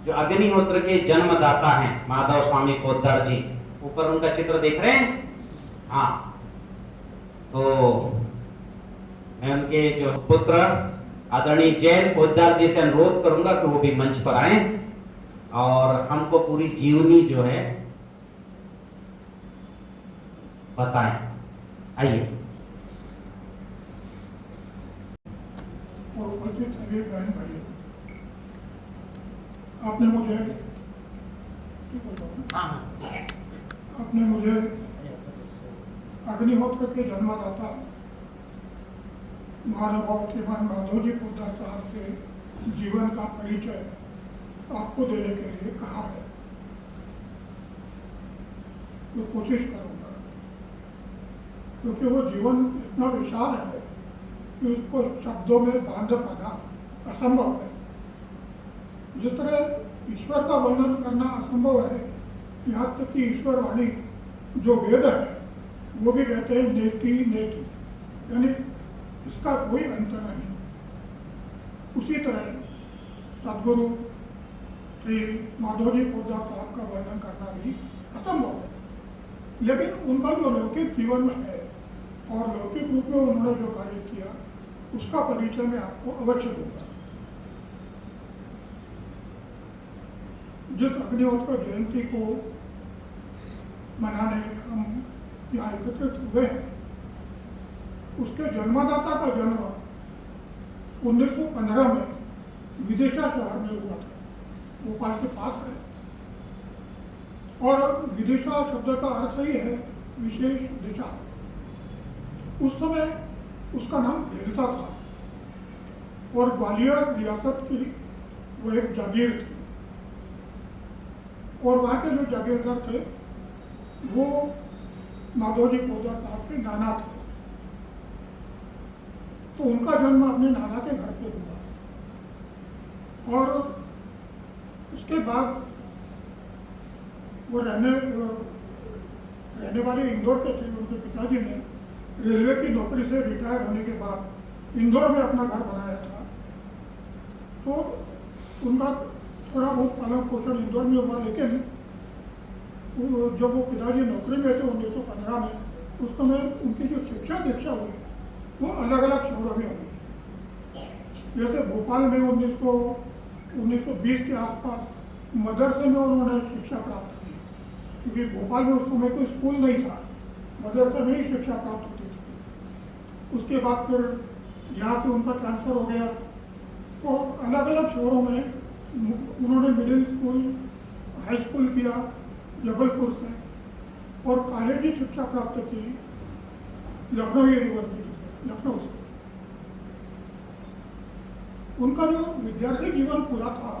जो अग्निहोत्र के जन्मदाता हैं माधव स्वामी पोद्दार जी, ऊपर उनका चित्र देख रहे हैं। हाँ, तो मैं उनके जो पुत्र आदरणीय जैन पोद्दार जी से अनुरोध करूंगा कि वो भी मंच पर आए और हमको पूरी जीवनी जो है बताएं। आइए। और उपस्थित सभी बहन भाइयों, आपने मुझे अग्निहोत्र के जन्मदाता महानुभाव श्रीमान माधव जी पोद्दार साहब के जीवन का परिचय आपको देने के लिए कहा है। तो कोशिश करूंगा, क्योंकि वो जीवन इतना विशाल है कि उसको शब्दों में बांध पाना असंभव है। जिस तरह ईश्वर का वर्णन करना असंभव है, यहाँ तक कि ईश्वर वाणी जो वेद है वो भी कहते हैं नेति नेति, यानी इसका कोई अंत नहीं। उसी तरह सदगुरु श्री माधवजी पोद्दार साहब का वर्णन करना भी असंभव है, लेकिन उनका जो लौकिक जीवन में है और लौकिक रूप में उन्होंने जो कार्य किया उसका परिचय मैं आपको अवश्य दूंगा। जिस अग्निहोत्र जयंती को मनाने हम यहाँ एकत्रित हुए हैं, उसके जन्मदाता का जन्म 1915 में विदिशा शहर में हुआ था, भोपाल के पास है। और विदिशा शब्द का अर्थ ही है विशेष दिशा। उस समय उसका नाम भेलता था और ग्वालियर रियासत की वो एक जागीर थी, और वहाँ के जो जागीरदार थे वो माधवजी पोद्दार साहब के नाना थे। तो उनका जन्म अपने नाना के घर पे हुआ और उसके बाद वो रहने वाले इंदौर के थे। उनके पिताजी ने रेलवे की नौकरी से रिटायर होने के बाद इंदौर में अपना घर बनाया था। तो उनका थोड़ा बहुत पालन पोषण इंदौर में हुआ, लेकिन जब वो पिताजी नौकरी में थे 1915 में, उस समय उनकी जो शिक्षा दीक्षा हुई वो अलग अलग शहरों में हुई। जैसे भोपाल में 1920 के आसपास मदरसे में उन्होंने शिक्षा प्राप्त की, क्योंकि भोपाल में उस समय कोई स्कूल नहीं था, मदरसे में ही शिक्षा प्राप्त होती थी। उसके बाद फिर यहाँ से उनका ट्रांसफ़र हो गया, तो अलग अलग शहरों में उन्होंने मिडिल स्कूल, हाई स्कूल किया जबलपुर से, और कॉलेजी शिक्षा प्राप्त की लखनऊ यूनिवर्सिटी से, लखनऊ से। उनका जो विद्यार्थी जीवन पूरा था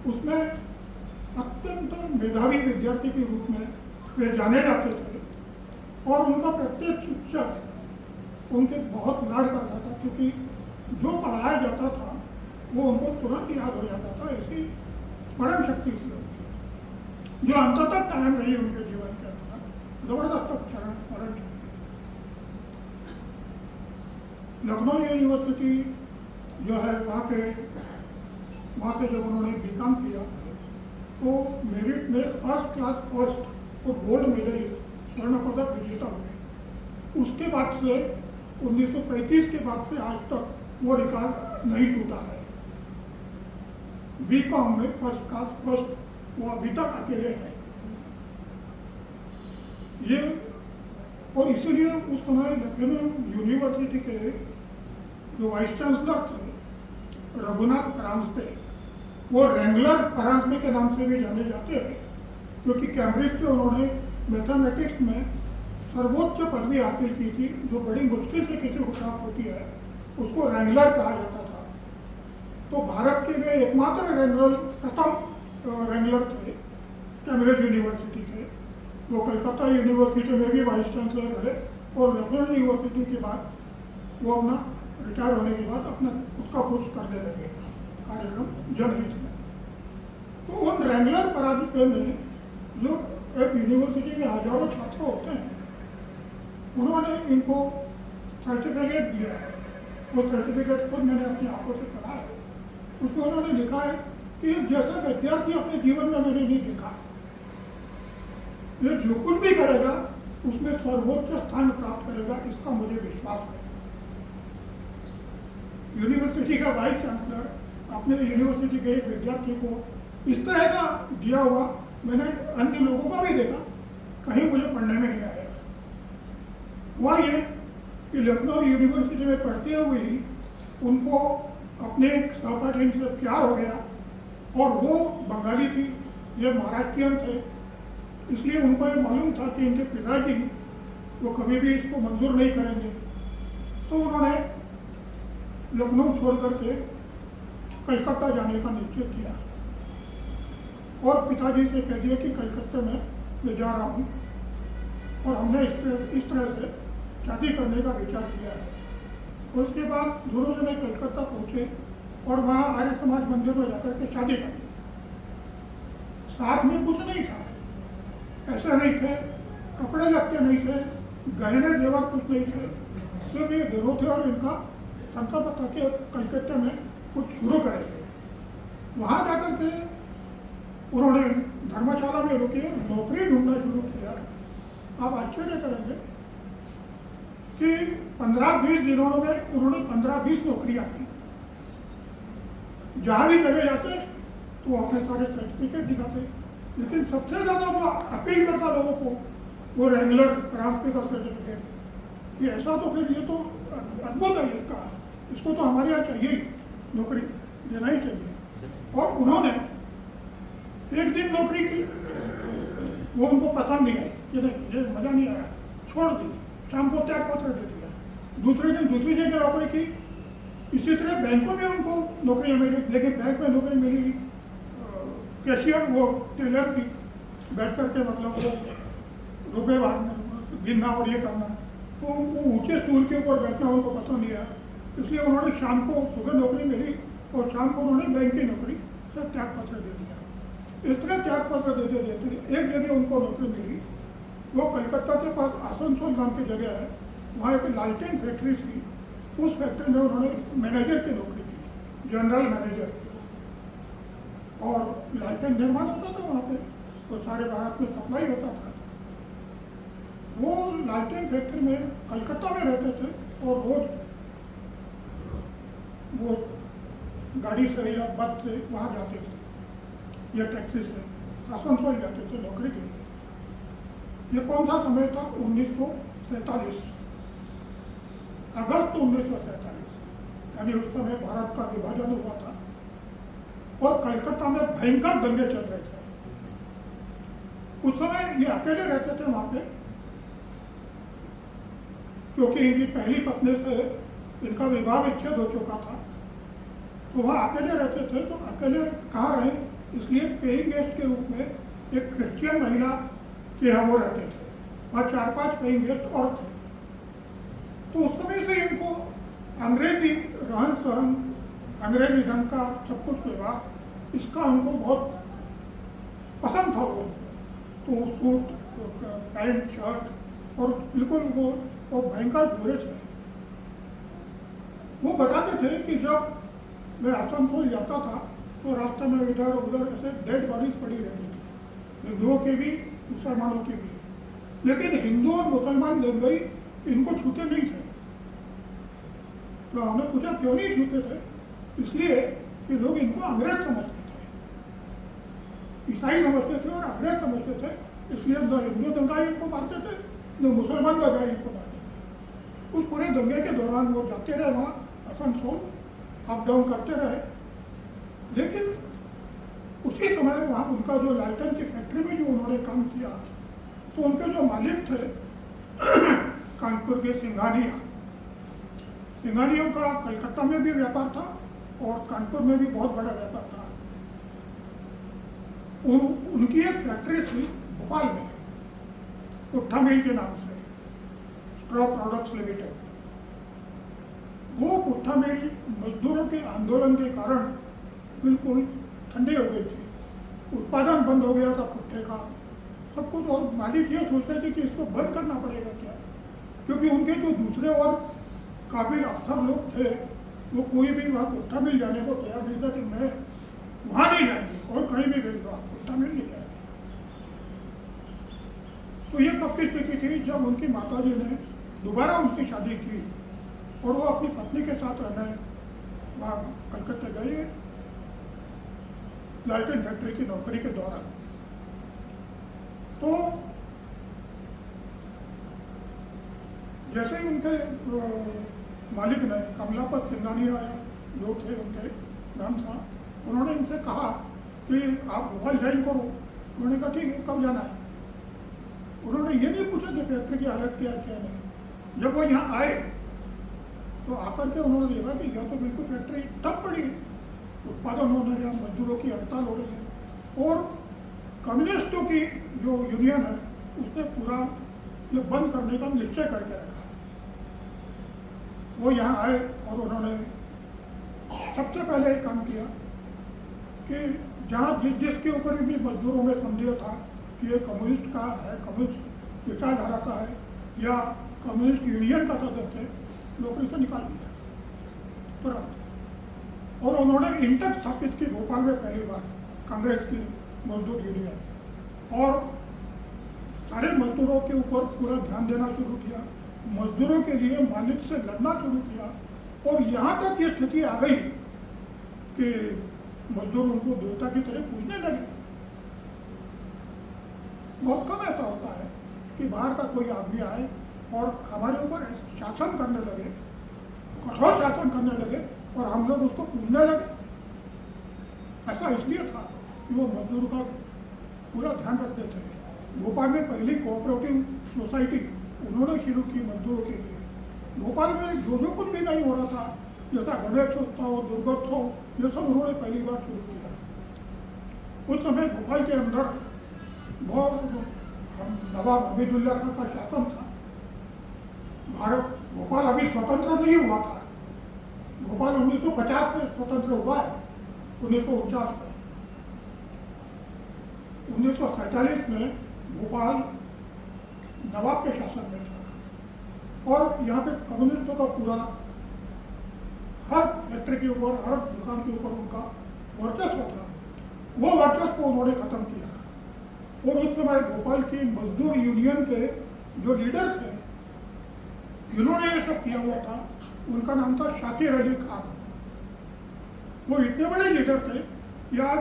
उसमें अत्यंत मेधावी विद्यार्थी के रूप में वे जाने जाते थे, और उनका प्रत्येक शिक्षक उनके बहुत लाड करता था, क्योंकि जो पढ़ाया जाता था वो उनको तुरंत याद हो जाता था। ऐसी स्मरण शक्ति थी उनकी, जो अंततः कायम रही उनके जीवन के अंदर, जबरदस्त स्मरण शक्ति। लखनऊ यूनिवर्सिटी जो है वहाँ से जब उन्होंने बीकॉम किया तो मेरिट में फर्स्ट क्लास फर्स्ट और गोल्ड मेडलिस्ट, स्वर्ण पदक विजेता हुए। उसके बाद से 1935 के बाद से आज तक वो रिकॉर्ड नहीं टूटा है। बीकॉम में फर्स्ट क्लास फर्स्ट वो अभी तक अकेले हैं। ये और इसीलिए उस समय लखनऊ यूनिवर्सिटी के जो वाइस चांसलर थे रघुनाथ परांजपे, वो रेंगलर परांजपे के नाम से भी जाने जाते हैं, क्योंकि कैम्ब्रिज से उन्होंने मैथमेटिक्स में सर्वोच्च पदवी हासिल की थी, जो बड़ी मुश्किल से किसी को प्राप्त होती है, उसको रेंगलर कहा जाता था। तो भारत के वे एकमात्र रेंगलर, प्रथम रेंगलर थे कैम्ब्रिज यूनिवर्सिटी के। वो कलकत्ता यूनिवर्सिटी में भी वाइस चांसलर रहे, और लखनऊ यूनिवर्सिटी के बाद वो अपना रिटायर होने के बाद अपना खुद का कुछ करने लगे कार्यक्रम जनहित में। तो उन रेंगलर परांजपे में जो एक यूनिवर्सिटी में हजारों छात्र होते हैं, उन्होंने इनको सर्टिफिकेट दिया है। वो सर्टिफिकेट खुद मैंने अपनी आंखों से पढ़ा है। उसमें उन्होंने लिखा है कि जैसा विद्यार्थी अपने जीवन में मैंने नहीं देखा। ये जो कुछ भी करेगा उसमें सर्वोच्च स्थान प्राप्त करेगा, इसका मुझे विश्वास है। यूनिवर्सिटी का वाइस चांसलर अपने यूनिवर्सिटी के एक विद्यार्थी को इस तरह का दिया हुआ मैंने अन्य लोगों का भी देखा, कहीं मुझे पढ़ने में नहीं आया। हुआ ये कि लखनऊ यूनिवर्सिटी में पढ़ते हुए ही उनको अपने एक सहपाठी से प्यार हो गया, और वो बंगाली थी, ये महाराष्ट्रियन थे, इसलिए उनको ये मालूम था कि इनके पिताजी वो कभी भी इसको मंजूर नहीं करेंगे। तो उन्होंने लखनऊ छोड़ करके कलकत्ता जाने का निश्चय किया और पिताजी से कह दिया कि कलकत्ते में मैं जा रहा हूँ, और हमने इस तरह से शादी करने का विचार किया है। उसके बाद दोनों जने कलकत्ता पहुँचे और वहाँ आर्य समाज मंदिर में जाकर के शादी कर ली। साथ में कुछ नहीं था, ऐसे नहीं थे, कपड़े लगते नहीं थे, गहने जेवर कुछ नहीं थे, सिर्फ ये दोनों थे और इनका संकल्प था कि कलकत्ते में कुछ शुरू करेंगे। वहाँ जाकर के उन्होंने धर्मशाला में रुके, नौकरी ढूंढना शुरू किया। आप आश्चर्य करेंगे कि 15-20 दिनों में उन्होंने 15-20 नौकरियां की। जहाँ भी चले जाते तो अपने सारे सर्टिफिकेट दिखाते, लेकिन सबसे ज़्यादा वो अपील करता लोगों को वो रेगुलर ट्रांसफर का सर्टिफिकेट, कि ऐसा तो फिर ये तो अद्भुत है, इसको तो हमारे यहाँ चाहिए ही, नौकरी देना ही चाहिए। और उन्होंने एक दिन नौकरी की, वो उनको पसंद नहीं आई कि नहीं ये मज़ा नहीं आया, छोड़ दी, शाम को त्याग पत्र दे दिया। दूसरे दिन दूसरी जगह नौकरी की, इसी तरह बैंकों में उनको नौकरियाँ मिली, लेकिन बैंक में नौकरी मिली कैशियर, वो टेलर की, बैठ करके मतलब वो रुपये गिनना और ये करना, तो वो ऊंचे स्टूल के ऊपर बैठना उनको पसंद नहीं आया, इसलिए उन्होंने शाम को सुबह नौकरी मिली और शाम को उन्होंने बैंक की नौकरी से त्याग पत्र दे दिया। इस तरह त्याग पत्र देते देते एक जगह उनको नौकरी मिली, वो कलकत्ता के पास आसनसोल नाम की जगह है, वहाँ एक लालटेन फैक्ट्री थी, उस फैक्ट्री में उन्होंने मैनेजर की नौकरी की, जनरल मैनेजर। और लालटेन निर्माण होता था वहाँ पे, तो सारे भारत में सप्लाई होता था। वो लालटेन फैक्ट्री में कलकत्ता में रहते थे और रोज वो गाड़ी से या बस से वहाँ जाते थे या टैक्सी से आसनसोल जाते थे नौकरी के लिए। ये कौन सा समय था? 1947, अगस्त 1947, यानी उस समय भारत का विभाजन हुआ था और कलकत्ता में भयंकर दंगे चल रहे थे। उस समय ये अकेले रहते थे वहाँ पे, क्योंकि इनकी पहली पत्नी से इनका विवाह विच्छेद हो चुका था, तो वहाँ अकेले रहते थे। तो अकेले कहाँ रहे, इसलिए पेइंग गेस्ट के रूप में एक क्रिश्चियन महिला के यहाँ वो रहते थे और 4-5 पेइंग गेस्ट और थे। तो उस समय से इनको अंग्रेजी रहन सहन, अंग्रेजी ढंग का सब कुछ व्यवहार, इसका उनको बहुत पसंद था। वो तो सूट, पैंट, शर्ट और बिल्कुल वो भयंकर गोरे थे। वो बताते थे कि जब मैं आसनसोल जाता था तो रास्ते में इधर उधर ऐसे डेड बॉडीज पड़ी रहती थी, हिंदुओं की भी मुसलमानों की भी, लेकिन हिंदू और मुसलमान दंगई इनको छूते नहीं थे। तो हमने पूछा क्यों नहीं छूते थे? इसलिए कि लोग इनको अंग्रेज समझते थे, ईसाई समझते थे और अंग्रेज समझते थे, इसलिए न हिंदू दंगाई इनको मारते थे न मुसलमान दंगाई इनको मारते थे। उस पूरे दंगे के दौरान वो जाते रहे वहाँ आसनसोल, अप डाउन करते रहे, लेकिन उसी समय वहाँ उनका जो लालटेन की फैक्ट्री में जो उन्होंने काम किया, तो उनके जो मालिक थे कानपुर के सिंघानियों का कलकत्ता में भी व्यापार था और कानपुर में भी बहुत बड़ा व्यापार था। उनकी एक फैक्ट्री थी भोपाल में, पुट्ठा मिल के नाम से, स्ट्रॉ प्रोडक्ट्स लिमिटेड। वो पुट्ठा मिल मजदूरों के आंदोलन के कारण बिल्कुल ठंडे हो गई थी, उत्पादन बंद हो गया था पुट्ठे का, सब कुछ। और मालिक ये सोच रहे थे कि इसको बंद करना पड़ेगा क्या, क्योंकि उनके जो दूसरे और काबिल अफसर लोग थे वो कोई भी वहाँ पुट्ठा मिल जाने को तैयार नहीं था कि मैं वहां नहीं जाएंगे और कहीं भी भेज दो आपको, तमिल नहीं जाएंगे। तो ये तब की स्थिति थी जब उनकी माताजी ने दोबारा उनकी शादी की और वो अपनी पत्नी के साथ रहने वहाँ कलकत्ता गए लालटेन फैक्ट्री की नौकरी के दौरान। तो जैसे ही उनके मालिक ने, कमलापत सिंघानिया जो थे उनके नाम था, उन्होंने इनसे कहा कि आप भोपाल ज्वाइन करो। उन्होंने कहा ठीक है, कब जाना है? उन्होंने ये नहीं पूछा कि फैक्ट्री की हालत क्या है क्या नहीं। जब वो यहाँ आए तो आकर के उन्होंने देखा कि यह तो बिल्कुल फैक्ट्री तब पड़ी है, उत्पादन होने रहा, मजदूरों की हड़ताल हो रही है और कम्युनिस्टों की जो यूनियन है उसने पूरा ये बंद करने का निश्चय करके रखा। वो यहाँ आए और उन्होंने सबसे पहले एक काम किया कि जहाँ जिसके ऊपर भी मजदूरों में संदेह था कि ये कम्युनिस्ट का है, कम्युनिस्ट विचारधारा का है या कम्युनिस्ट यूनियन का सदस्य है, नौकरी से निकाल दिया तुरंत। और उन्होंने इंटक स्थापित की भोपाल में पहली बार, कांग्रेस की मजदूर यूनियन, और सारे मजदूरों के ऊपर पूरा ध्यान देना शुरू किया, मजदूरों के लिए मालिक से लड़ना शुरू किया। और यहाँ तक ये स्थिति आ गई कि मजदूर उनको देवता की तरह पूजने लगे। बहुत कम ऐसा होता है कि बाहर का कोई आदमी आए और हमारे ऊपर शासन करने लगे, कठोर शासन करने लगे और हम लोग उसको पूजने लगे। ऐसा इसलिए था कि वो मजदूर का पूरा ध्यान रखते थे। भोपाल में पहली कोऑपरेटिव सोसाइटी उन्होंने शुरू की मजदूरों के लिए। भोपाल में जो कुछ भी नहीं हो रहा था, जैसा गणेशोत्सव, दुर्गोत्सव, ये सब उन्होंने पहली बार शुरू किया। उस समय भोपाल के अंदर बहुत नवाब हमीदुल्लाह खां का शासन था। भारत, भोपाल अभी स्वतंत्र नहीं हुआ था। भोपाल 1950 में स्वतंत्र हुआ है, 1949 में। 1947 में भोपाल नवाब के शासन में था और यहाँ पे कम्युनिस्टों का पूरा हर फैक्ट्री के ऊपर, हर दुकान के ऊपर उनका वर्चस्व था। वो वर्चस्व को उन्होंने खत्म किया। और उस समय भोपाल की मजदूर यूनियन के जो लीडर थे, जिन्होंने ये सब किया हुआ था, उनका नाम था शाकिर अली खान। वो इतने बड़े लीडर थे कि आज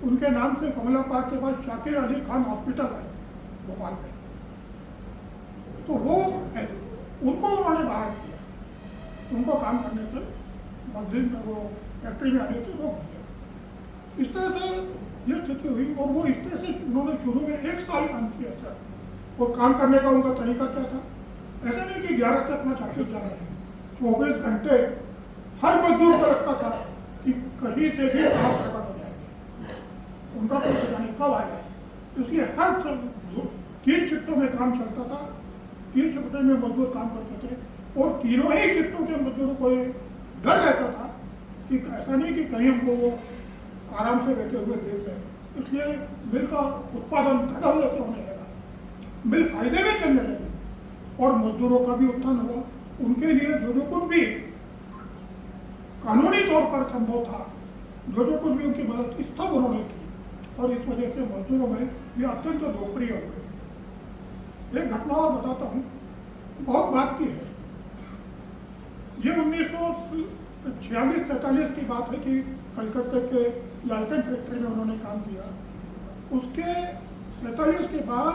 उनके नाम से कमला पार्क के पास शाकिर अली खान हॉस्पिटल है भोपाल में। तो वो उनको उन्होंने बाहर किया, उनको काम करने से, मस्जिद में, वो फैक्ट्री में आने से वो किया। इस तरह से ये स्थिति हुई और वो इस तरह से उन्होंने शुरू में 1 साल काम किया था। वो काम करने का उनका तरीका क्या था? ऐसा नहीं कि 11 से 5 ऑफिस जा रहे हैं, 24 घंटे हर मजदूर को रखता था कि कहीं से भी काम खत्म हो जाएंगे, उनका कोई पता नहीं कब आ जाए। इसलिए हर 3 शिफ्टों में काम चलता था, 3 शिफ्टों में मजदूर काम करते थे और तीनों ही शिफ्टों के मजदूरों को डर रहता था कि ऐसा नहीं कि कहीं हमको वो आराम से बैठे हुए देख रहे। इसलिए मिल का उत्पादन धड़ल्ले से होने लगा, मिल फायदे में चलने लगे और मजदूरों का भी उत्थान हुआ। उनके लिए जो कुछ भी कानूनी तौर पर संभव था, जो कुछ भी उनकी मदद की, सब उन्होंने की और इस वजह से मजदूरों में ये अत्यंत लोकप्रिय हो गए। एक घटना और बताता हूँ, बहुत बात की है। ये 1946-47 की बात है कि कलकत्ता के लालटेन फैक्ट्री में उन्होंने काम किया। उसके 47 के बाद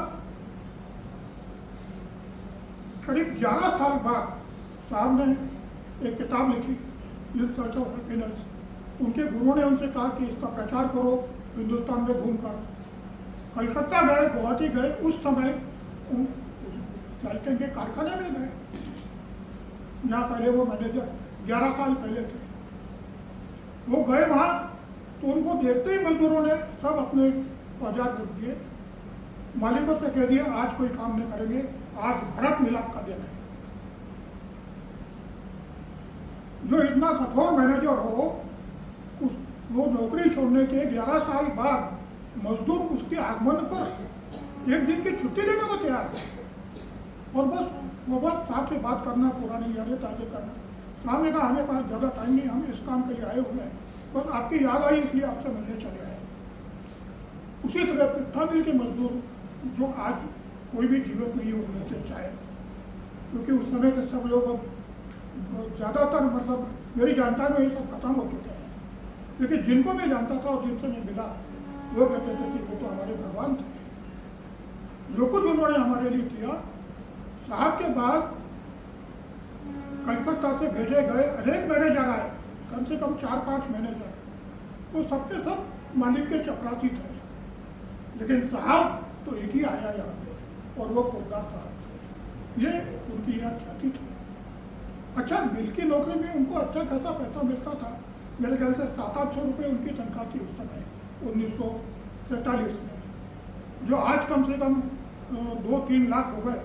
करीब 11 साल बाद साहब ने एक किताब लिखी, इन सर्च ऑफ हैप्पीनेस। उनके गुरुओं ने उनसे कहा कि इसका प्रचार करो हिंदुस्तान में घूमकर। कलकत्ता गए, गुवाहाटी गए, उस समय लालटेन के कारखाने में गए जहाँ पहले वो मैनेजर 11 साल पहले थे। वो गए वहाँ तो उनको देखते ही मजदूरों ने सब अपने औजार रख दिए, मालिकों से कह दिया आज कोई काम नहीं करेंगे, आज भरत मिलाप का दिन है। जो इतना कठोर मैनेजर हो, वो नौकरी छोड़ने के 11 साल बाद मजदूर उसके आगमन पर 1 दिन की छुट्टी लेने को तैयार थे और बस साहब से बात करना, पुरानी यादें ताज़ा करना। साहब ने कहा हमें पास ज़्यादा टाइम नहीं, हम इस काम के लिए आए हुए हैं, बस आपकी याद आई इसलिए आपसे मिलने चले आए। उसी तरह पिट्ठा मिल के मजदूर जो आज कोई भी जीवित नहीं होने से शायद, क्योंकि उस समय के सब लोग अब ज़्यादातर मतलब मेरी जानकारी में ये सब खत्म हो चुके हैं, लेकिन जिनको मैं जानता था और जिनसे मैं मिला वो कहते थे कि वो तो हमारे भगवान थे। जो कुछ उन्होंने हमारे लिए किया, साहब के बाद कलकत्ता से भेजे गए अनेक मैनेजर आए, कम से कम 4-5 मैनेजर, वो सबके सब मालिक के चपरासी थे, लेकिन साहब तो एक ही आया यहाँ पे और वो पोद्दार साहब थे। ये उनकी यहाँ ख्याति थी। अच्छा, मिल की नौकरी में उनको अच्छा खासा पैसा मिलता था, मेरे ख्याल से 700-800 रुपये उनकी तनख्वाह थी उस समय 1943 में, जो आज कम से कम 2-3 लाख हो गए।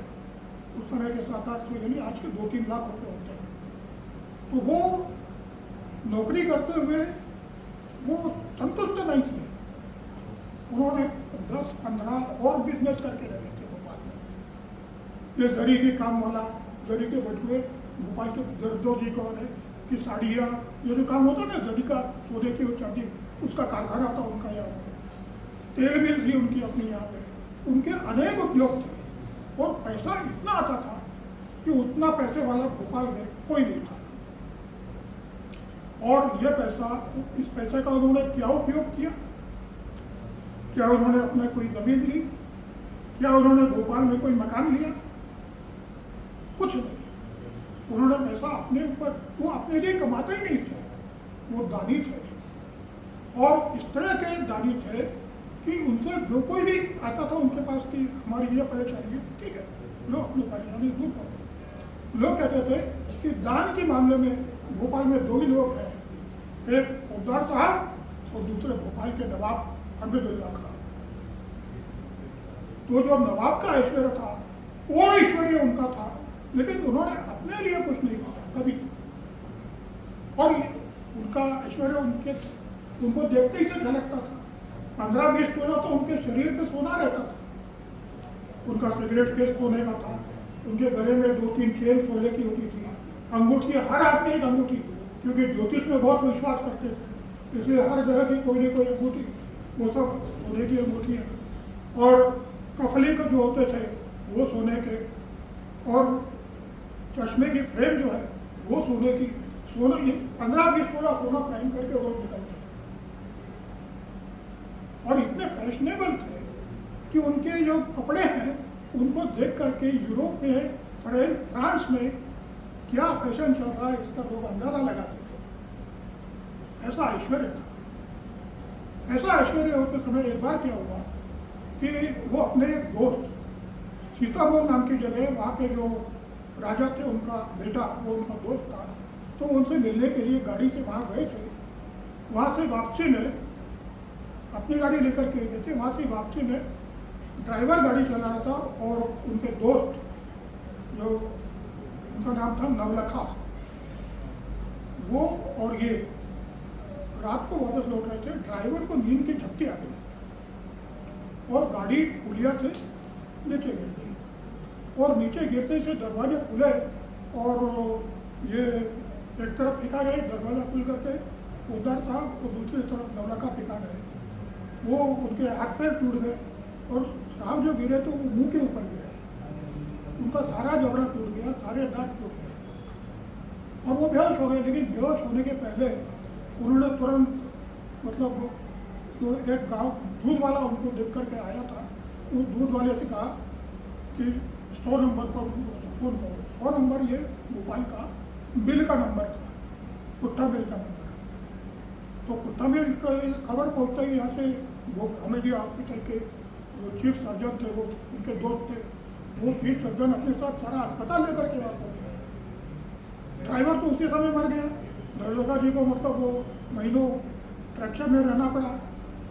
उस समय के 7-800 यानी आज के 2-3 लाख रुपये होते हैं। तो वो नौकरी करते हुए वो संतुष्ट नहीं थे, उन्होंने 10-15 और बिजनेस करके रखे थे भोपाल में। ये जरी के काम वाला, जरी के बटुए, भोपाल के जरदोजी को है कि साड़ियाँ, ये जो काम होता ना जरी का, सोने की और चांदी, उसका कारखाना था उनका यहाँ पे। तेल मिल थी उनकी अपनी यहाँ पे। उनके अनेक उद्योग थे और पैसा इतना आता था कि उतना पैसे वाला भोपाल में कोई नहीं था। और ये पैसा, इस पैसे का उन्होंने क्या उपयोग किया? क्या उन्होंने अपना कोई जमीन ली? क्या उन्होंने भोपाल में कोई मकान लिया? कुछ नहीं। उन्होंने पैसा अपने ऊपर, वो अपने लिए कमाते ही नहीं थे, वो दानी थे। और इस तरह के दानी थे कि उनसे जो कोई भी आता था उनके पास कि हमारी ये परेशानी है, ठीक है, लो अपनी परेशानी दूर करो। लोग कहते थे कि दान के मामले में भोपाल में 2 ही लोग हैं, एक पोद्दार साहब और दूसरे भोपाल के नवाब हमीदुल्लाह खान। तो जो नवाब का ऐश्वर्य था वो ऐश्वर्य उनका था, लेकिन उन्होंने अपने लिए कुछ नहीं किया कभी। और उनका ऐश्वर्य उनको देखते ही से झलकता था। 15-20 तोला तो उनके शरीर पे सोना रहता था। उनका सिगरेट केस सोने का था, उनके गले में 2-3 चेन सोने की होती थी, अंगूठी, हर आदमी एक अंगूठी, क्योंकि ज्योतिष में बहुत विश्वास करते थे, इसलिए हर जगह की कोई ना कोई अंगूठी, वो सब सोने की अंगूठी है। और कफली के जो होते थे वो सोने के, और चश्मे की फ्रेम जो है वो सोने की। सोने 15-20 तोला सोना पहन करके रोज निकलते थे और इतने फैशनेबल थे कि उनके जो कपड़े हैं उनको देख करके यूरोप में, फ्रांस में क्या फैशन चल रहा है इसका लोग अंदाजा लगाते थे। ऐसा ऐश्वर्य था। ऐसा ऐश्वर्य होते समय एक बार क्या हुआ कि वो अपने एक दोस्त, सीतापुर नाम की जगह, वहाँ के जो राजा थे उनका बेटा, वो उनका दोस्त था, तो उनसे मिलने के लिए गाड़ी से वहाँ गए थे। वहाँ से वापसी में अपनी गाड़ी लेकर के गए थे, वहाँ से वापसी में ड्राइवर गाड़ी चला रहा था और उनके दोस्त, जो उनका नाम था नवलखा, वो और ये रात को वापस लौट रहे थे। ड्राइवर को नींद की झपकी आ गई और गाड़ी पुलिया से नीचे गिर गई, और नीचे गिरते से दरवाजे खुले और ये एक तरफ फेंका गए, दरवाजा खुल करके पोद्दार साहब और दूसरी तरफ नवलखा फेंका गए। वो उनके हाथ पैर टूट गए और साहब जो गिरे तो वो मुंह के ऊपर गिरे, उनका सारा जबड़ा टूट गया, सारे दांत टूट गए और वो बेहोश हो गए। लेकिन बेहोश होने के पहले उन्होंने तुरंत, मतलब तो एक गांव दूध वाला उनको देख करके आया था, उस दूध वाले से कहा कि 100 नंबर पर फ़ोन करो। 100 नंबर ये भोपाल का बिल का नंबर था, पुट्ठा बिल का नंबर। तो पुट्ठा बिल का खबर पहुँचता ही यहाँ से वो हमें हॉस्पिटल के जो चीफ सर्जन थे, वो उनके दोस्त थे, वो चीफ सर्जन अपने साथ सारा अस्पताल लेकर के वापस गए। ड्राइवर तो उसी समय मर गया। नवलखा जी को मतलब वो महीनों ट्रैक्शन में रहना पड़ा।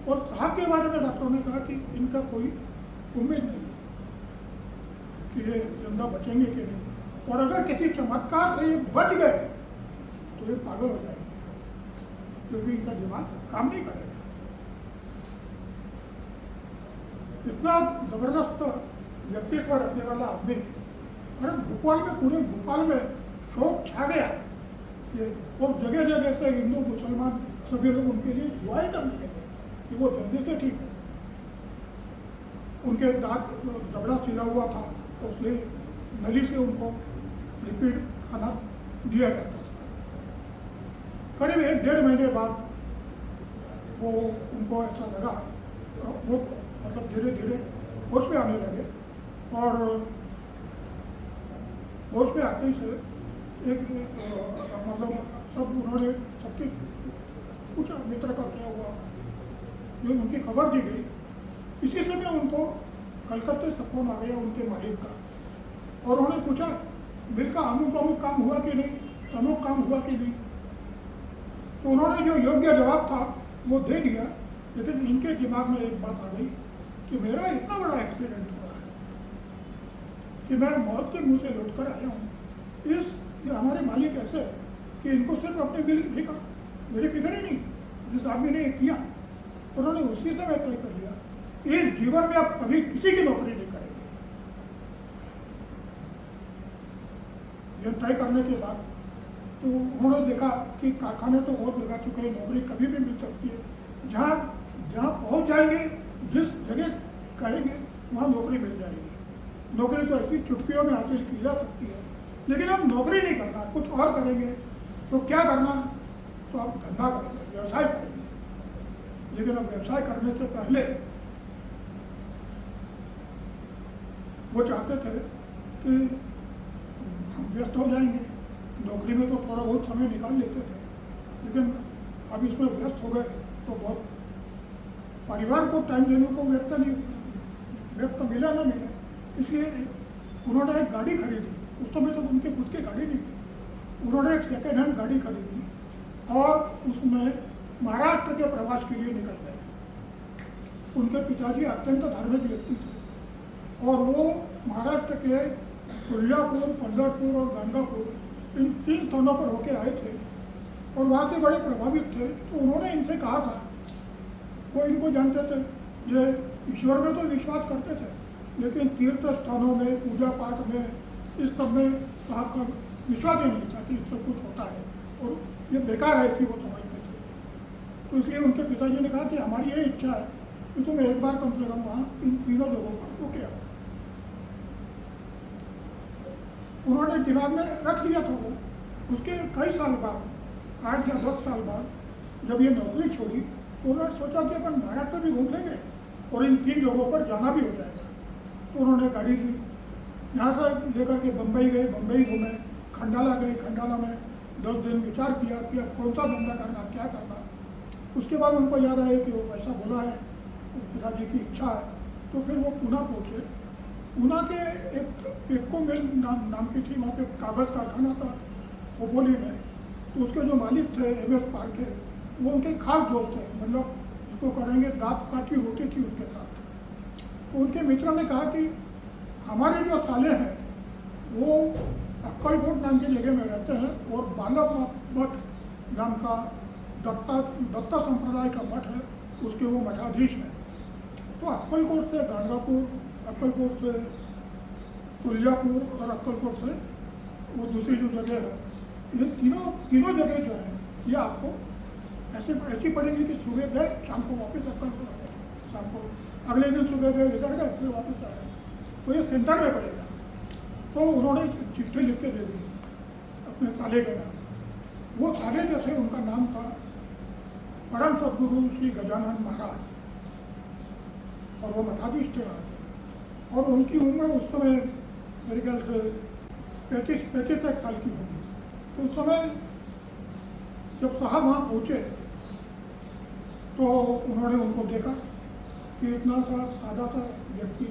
और साहब के बारे में डॉक्टरों ने कहा कि इनका कोई उम्मीद नहीं कि ये जिंदा बचेंगे कि नहीं, और अगर किसी चमत्कार से ये बच गए तो ये पागल हो जाएंगे, क्योंकि इनका दिमाग काम नहीं करेगा। इतना जबरदस्त व्यक्तित्व रखने वाला आदमी, अरे भोपाल में, पूरे भोपाल में शोक छा गया। ये और जगह जगह से हिंदू मुसलमान सभी लोग उनके लिए दुआएं करने लगे कि वो जल्दी से ठीक हो। उनके दांत जबड़ा सीधा हुआ था तो इसलिए नली से उनको लिक्विड खाना दिया जाता था। करीब 1-1.5 महीने बाद वो उनको ऐसा लगा, वो मतलब धीरे धीरे होश में आने लगे और होश में आते ही से एक मतलब सब उन्होंने सबकी पूछा मित्र का क्या हुआ, जो उनकी खबर दी गई। इसी समय उनको कलकत्ते से फोन आ गया उनके मालिक का और उन्होंने पूछा बिल का अमुक काम हुआ कि नहीं, अमुक काम हुआ कि नहीं। तो उन्होंने जो योग्य जवाब था वो दे दिया, लेकिन इनके दिमाग में एक बात आ गई कि मेरा इतना बड़ा एक्सीडेंट हुआ है कि मैं मौत के मुंह से लौट कर आया हूँ। ये हमारे मालिक ऐसे है कि इनको सिर्फ अपने बिल की फिक्र, मेरी फिक्र ही नहीं जिस आदमी ने किया। उन्होंने उसी समय तय कर लिया कि जीवन में आप कभी किसी की नौकरी नहीं करेंगे। ये तय करने के बाद तो उन्होंने देखा कि कारखाने तो बहुत लगा चुके हैं, नौकरी कभी भी मिल सकती है। जहाँ पहुँच जाएंगे, जिस जगह कहेंगे वहाँ नौकरी मिल जाएगी। नौकरी तो ऐसी चुटकियों में हासिल की जा सकती है, लेकिन अब नौकरी नहीं करना, कुछ और करेंगे। तो क्या करना, तो आप धंधा करेंगे, व्यवसाय करेंगे। लेकिन अब व्यवसाय करने से पहले वो चाहते थे कि हम व्यस्त हो जाएंगे, नौकरी में तो थोड़ा बहुत समय निकाल लेते थे, लेकिन अब इसमें व्यस्त हो गए तो बहुत परिवार को टाइम देने को व्यक्त मिला ना मिले। इसलिए उन्होंने एक गाड़ी खरीदी। उस समय तो उनके खुद की गाड़ी नहीं थी। उन्होंने एक सेकेंड हैंड गाड़ी खरीदी और उसमें महाराष्ट्र के प्रवास के लिए निकल गए। उनके पिताजी अत्यंत धार्मिक व्यक्ति थे और वो महाराष्ट्र के तुळजापुर, पंढरपुर और गंगापुर, इन 3 स्थानों पर होके आए थे और वहाँ से बड़े प्रभावित थे। तो उन्होंने इनसे कहा था, वो इनको जानते थे, ये ईश्वर में तो विश्वास करते थे, लेकिन तीर्थ स्थानों में, पूजा पाठ में, इस सब में साहब का विश्वास ही नहीं था कि इससे कुछ होता है और ये बेकार है कि वो समझते थे। तो इसलिए उनके पिताजी ने कहा कि हमारी ये इच्छा है कि तुम एक बार कम से कम वहाँ इन तीनों जगहों पर रुके आओ। उन्होंने दिमाग में रख लिया था वो। उसके कई साल बाद, 8 या 10 साल बाद, जब ये नौकरी छोड़ी तो उन्होंने सोचा कि अपन महाराष्ट्र भी घूम लेंगे और इन 3 जगहों पर जाना भी हो जाएगा। तो उन्होंने गाड़ी ली, यहाँ से लेकर के बम्बई गए, बम्बई घूमे, खंडाला गए, खंडाला में 10 दिन विचार किया कि अब कौन सा धंधा करना, क्या करना। उसके बाद उनको याद आया कि वो ऐसा बोला है, पिताजी की इच्छा है। तो फिर वो पूना पहुँचे। पूना के एक पेक्को मिल नाम की थी, वहाँ पे कागज़ कारखाना था खोपोली में। तो उसके जो मालिक थे MS पारखे, वो उनके खास दोस्त थे, मतलब उसको करेंगे दांत काटी रोटी थी उनके साथ। तो उनके मित्र ने कहा कि हमारे जो साले हैं वो अक्कलकोट नाम की जगह में रहते हैं और बालक मठ नाम का दत्ता संप्रदाय का मठ है, उसके वो मठाधीश हैं। तो अक्कलकोट से गंगापुर, अक्कलकोट से तुळजापुर और अक्कलकोट से वो दूसरी जो जगह है, ये तीनों जगह जो है ये आपको ऐसी पड़ेगी कि सुबह गए, शाम को वापस अक्कलकोट आ गए, शाम को अगले दिन सुबह गए, इधर गए, फिर वापस आ गए। तो ये सेंटर में पड़ेगा। तो उन्होंने चिट्ठी लिख के दे दी अपने साले के नाम। वो साले जो थे उनका नाम था परम सदगुरु श्री गजानन महाराज और वो मठाधीश थे वहाँ के। और उनकी उम्र उस समय मेरे ख्याल से 35 साल की होगी। तो उस समय जब साहब वहाँ पहुँचे तो उन्होंने उनको देखा कि इतना सा सादा सा व्यक्ति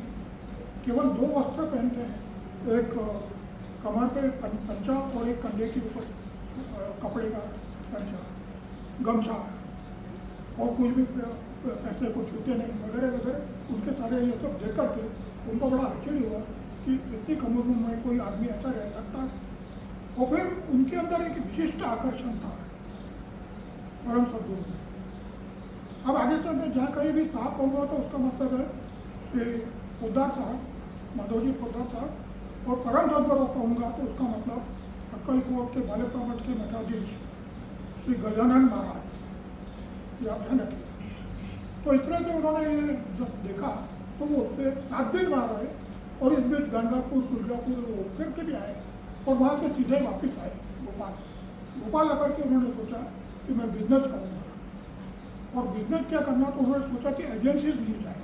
केवल 2 वस्त्र पहनते हैं, एक कमर पे पंचा और एक कंधे के ऊपर कपड़े का पंचा, गमछा, और कुछ भी पैसे को छूते नहीं वगैरह वगैरह। उनके सारे ये सब देख करके उनको बड़ा आश्चर्य हुआ कि इतनी कम उम्र में कोई आदमी ऐसा रह सकता है। और फिर उनके अंदर एक विशिष्ट आकर्षण था परम सदगुरु। अब आगे से मैं जहाँ कहीं भी साहब कहूँगा तो उसका मतलब है कि पोद्दार साहब, माधवजी पोद्दार साहब, और परम सदगुरु कहूँगा तो उसका मतलब अक्कलकोट के बालका मठ के मठाधीश श्री गजानन महाराज। ये आप ध्यान रखिए। तो इस तरह से उन्होंने ये जब देखा तो वो उससे 7 दिन वहाँ रहे और इस बीच गंगापुर, दुर्गापुर वो फिर के भी आए और वहाँ से सीधे वापस आए भोपाल आकर के उन्होंने सोचा कि मैं बिजनेस करूँगा। और बिजनेस क्या करना, तो उन्होंने सोचा कि एजेंसीज मिल जाए।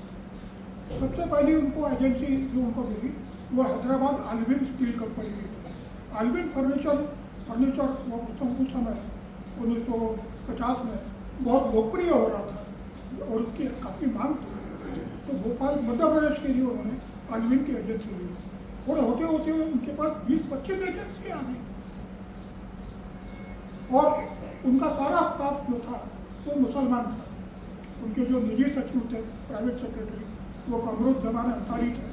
सबसे पहली उनको एजेंसी जो उनको मिली वो हैदराबाद आल्विन स्टील कंपनी की थी। आल्विन फर्नीचर वो उस समय 1950 में बहुत लोकप्रिय हो रहा था और उसकी काफ़ी मांग थी। तो भोपाल मध्य प्रदेश के लिए उन्होंने आल्विन की एजेंसी ली और होते होते उनके पास 20-25 एजेंसी आ गई और उनका सारा स्टाफ जो था वो मुसलमान था। उनके जो निजी सचिव थे, प्राइवेट सेक्रेटरी, वो कमरुज़्ज़मान अंसारी थे।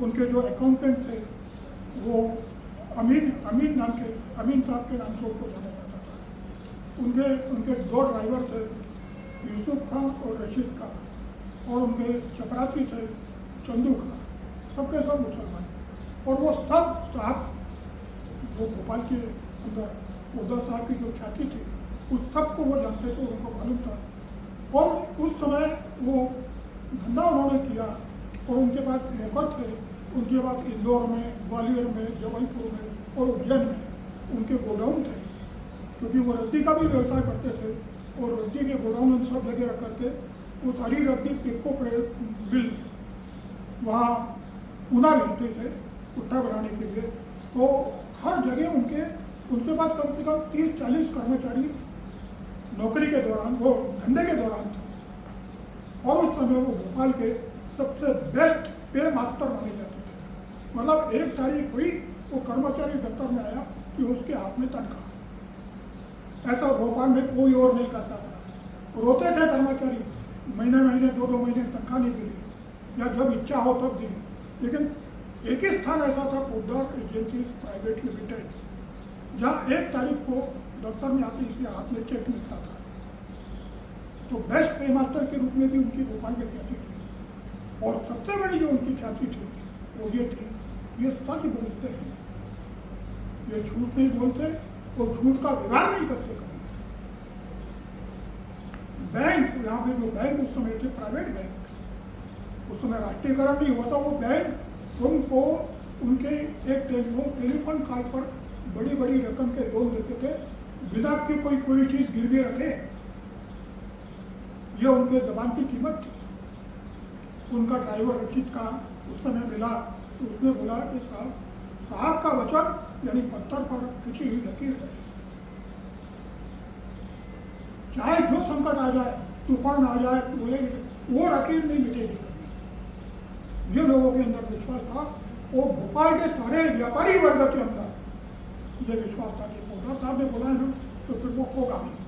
उनके जो अकाउंटेंट थे वो अमीन साहब के नाम से उनको जाना जाता था। उनके 2 ड्राइवर थे, यूसुफ खां और रशीद खां, और उनके चपरासी थे चंदू खां, सबके सब मुसलमान। और वो सब स्टाफ जो भोपाल के अंदर उद्धव साहब की जो ख्याति थी उस सब को वो जानते थे, उनको मालूम था। और उस समय वो धंधा उन्होंने किया और उनके पास नौकर थे। उनके पास इंदौर में, ग्वालियर में, जबलपुर में और उज्जैन में उनके गोडाउन थे, क्योंकि वो रद्दी का भी व्यवसाय करते थे और रद्दी के गोडाउन उन सब जगह रख करके वो सारी रद्दी पिको मिल वहाँ ऊना भेजते थे पुट्ठा बनाने के लिए। तो हर जगह उनके पास कम से कम 30-40 कर्मचारी नौकरी के दौरान, वो धंधे के दौरान थे। और उस समय वो भोपाल के सबसे बेस्ट पे मास्टर माने जाते थे। मतलब 1 तारीख हुई वो कर्मचारी दफ्तर में आया कि उसके हाथ में तनख्वाह। ऐसा भोपाल में कोई और नहीं करता था। रोते थे कर्मचारी, महीने 2-2 महीने तनख्वाह नहीं मिली या जब इच्छा हो तब दी। लेकिन एक ही स्थान ऐसा था, पोद्दार एजेंसीज प्राइवेट लिमिटेड, जहाँ 1 तारीख को दफ्तर में आके इसके हाथ में चेक मिलता था। तो बेस्ट पे मास्टर के रूप में भी उनकी भोपाल में ख्याति थी। और सबसे बड़ी जो उनकी ख्याति थी वो ये थी, ये सच बोलते हैं, ये झूठ नहीं बोलते और झूठ का व्यवहार नहीं करते कभी। बैंक, यहाँ पे जो बैंक उस समय थे प्राइवेट बैंक, उस समय राष्ट्रीयकरण नहीं हुआ था, वो बैंक उनको उनके एक टेलीफोन कॉल पर बड़ी बड़ी रकम के लोन देते थे बिना कि कोई चीज़ गिरवी रखे। ये उनके जबान की कीमत थी। उनका ड्राइवर रशीद का उस समय मिला तो उसने बोला कि साहब का वचन यानी पत्थर पर खिंची हुई लकीर है, चाहे जो संकट आ जाए, तूफान आ जाए, वो लकीर नहीं मिटेगी। ये लोगों के अंदर विश्वास था। वो भोपाल के सारे व्यापारी वर्ग के अंदर ये विश्वास था कि पोद्दार साहब ने बोला है ना तो फिर वो होगा नहीं।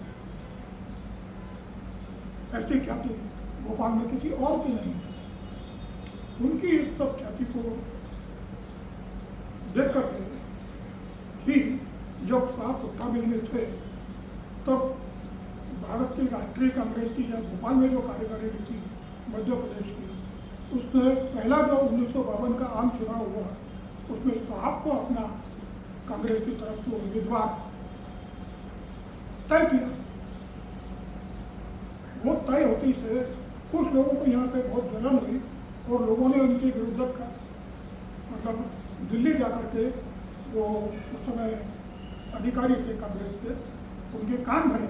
ऐसी ख्याति भोपाल में किसी और की नहीं। उनकी इस सब ख्याति को देख करके ही जब साहब पुट्ठा मिल में थे तब भारत की राष्ट्रीय कांग्रेस की या भोपाल में जो कार्यकारिणी थी मध्य प्रदेश की, उसने पहला जो 1952 का आम चुनाव हुआ उसमें साहब को अपना कांग्रेस की तरफ से उम्मीदवार तय किया। वो तय होती से कुछ लोगों को यहाँ पे बहुत जलन हुई और लोगों ने उनके विरुद्ध का मतलब दिल्ली जाकर के वो उस समय अधिकारी थे कांग्रेस के, उनके कान भरे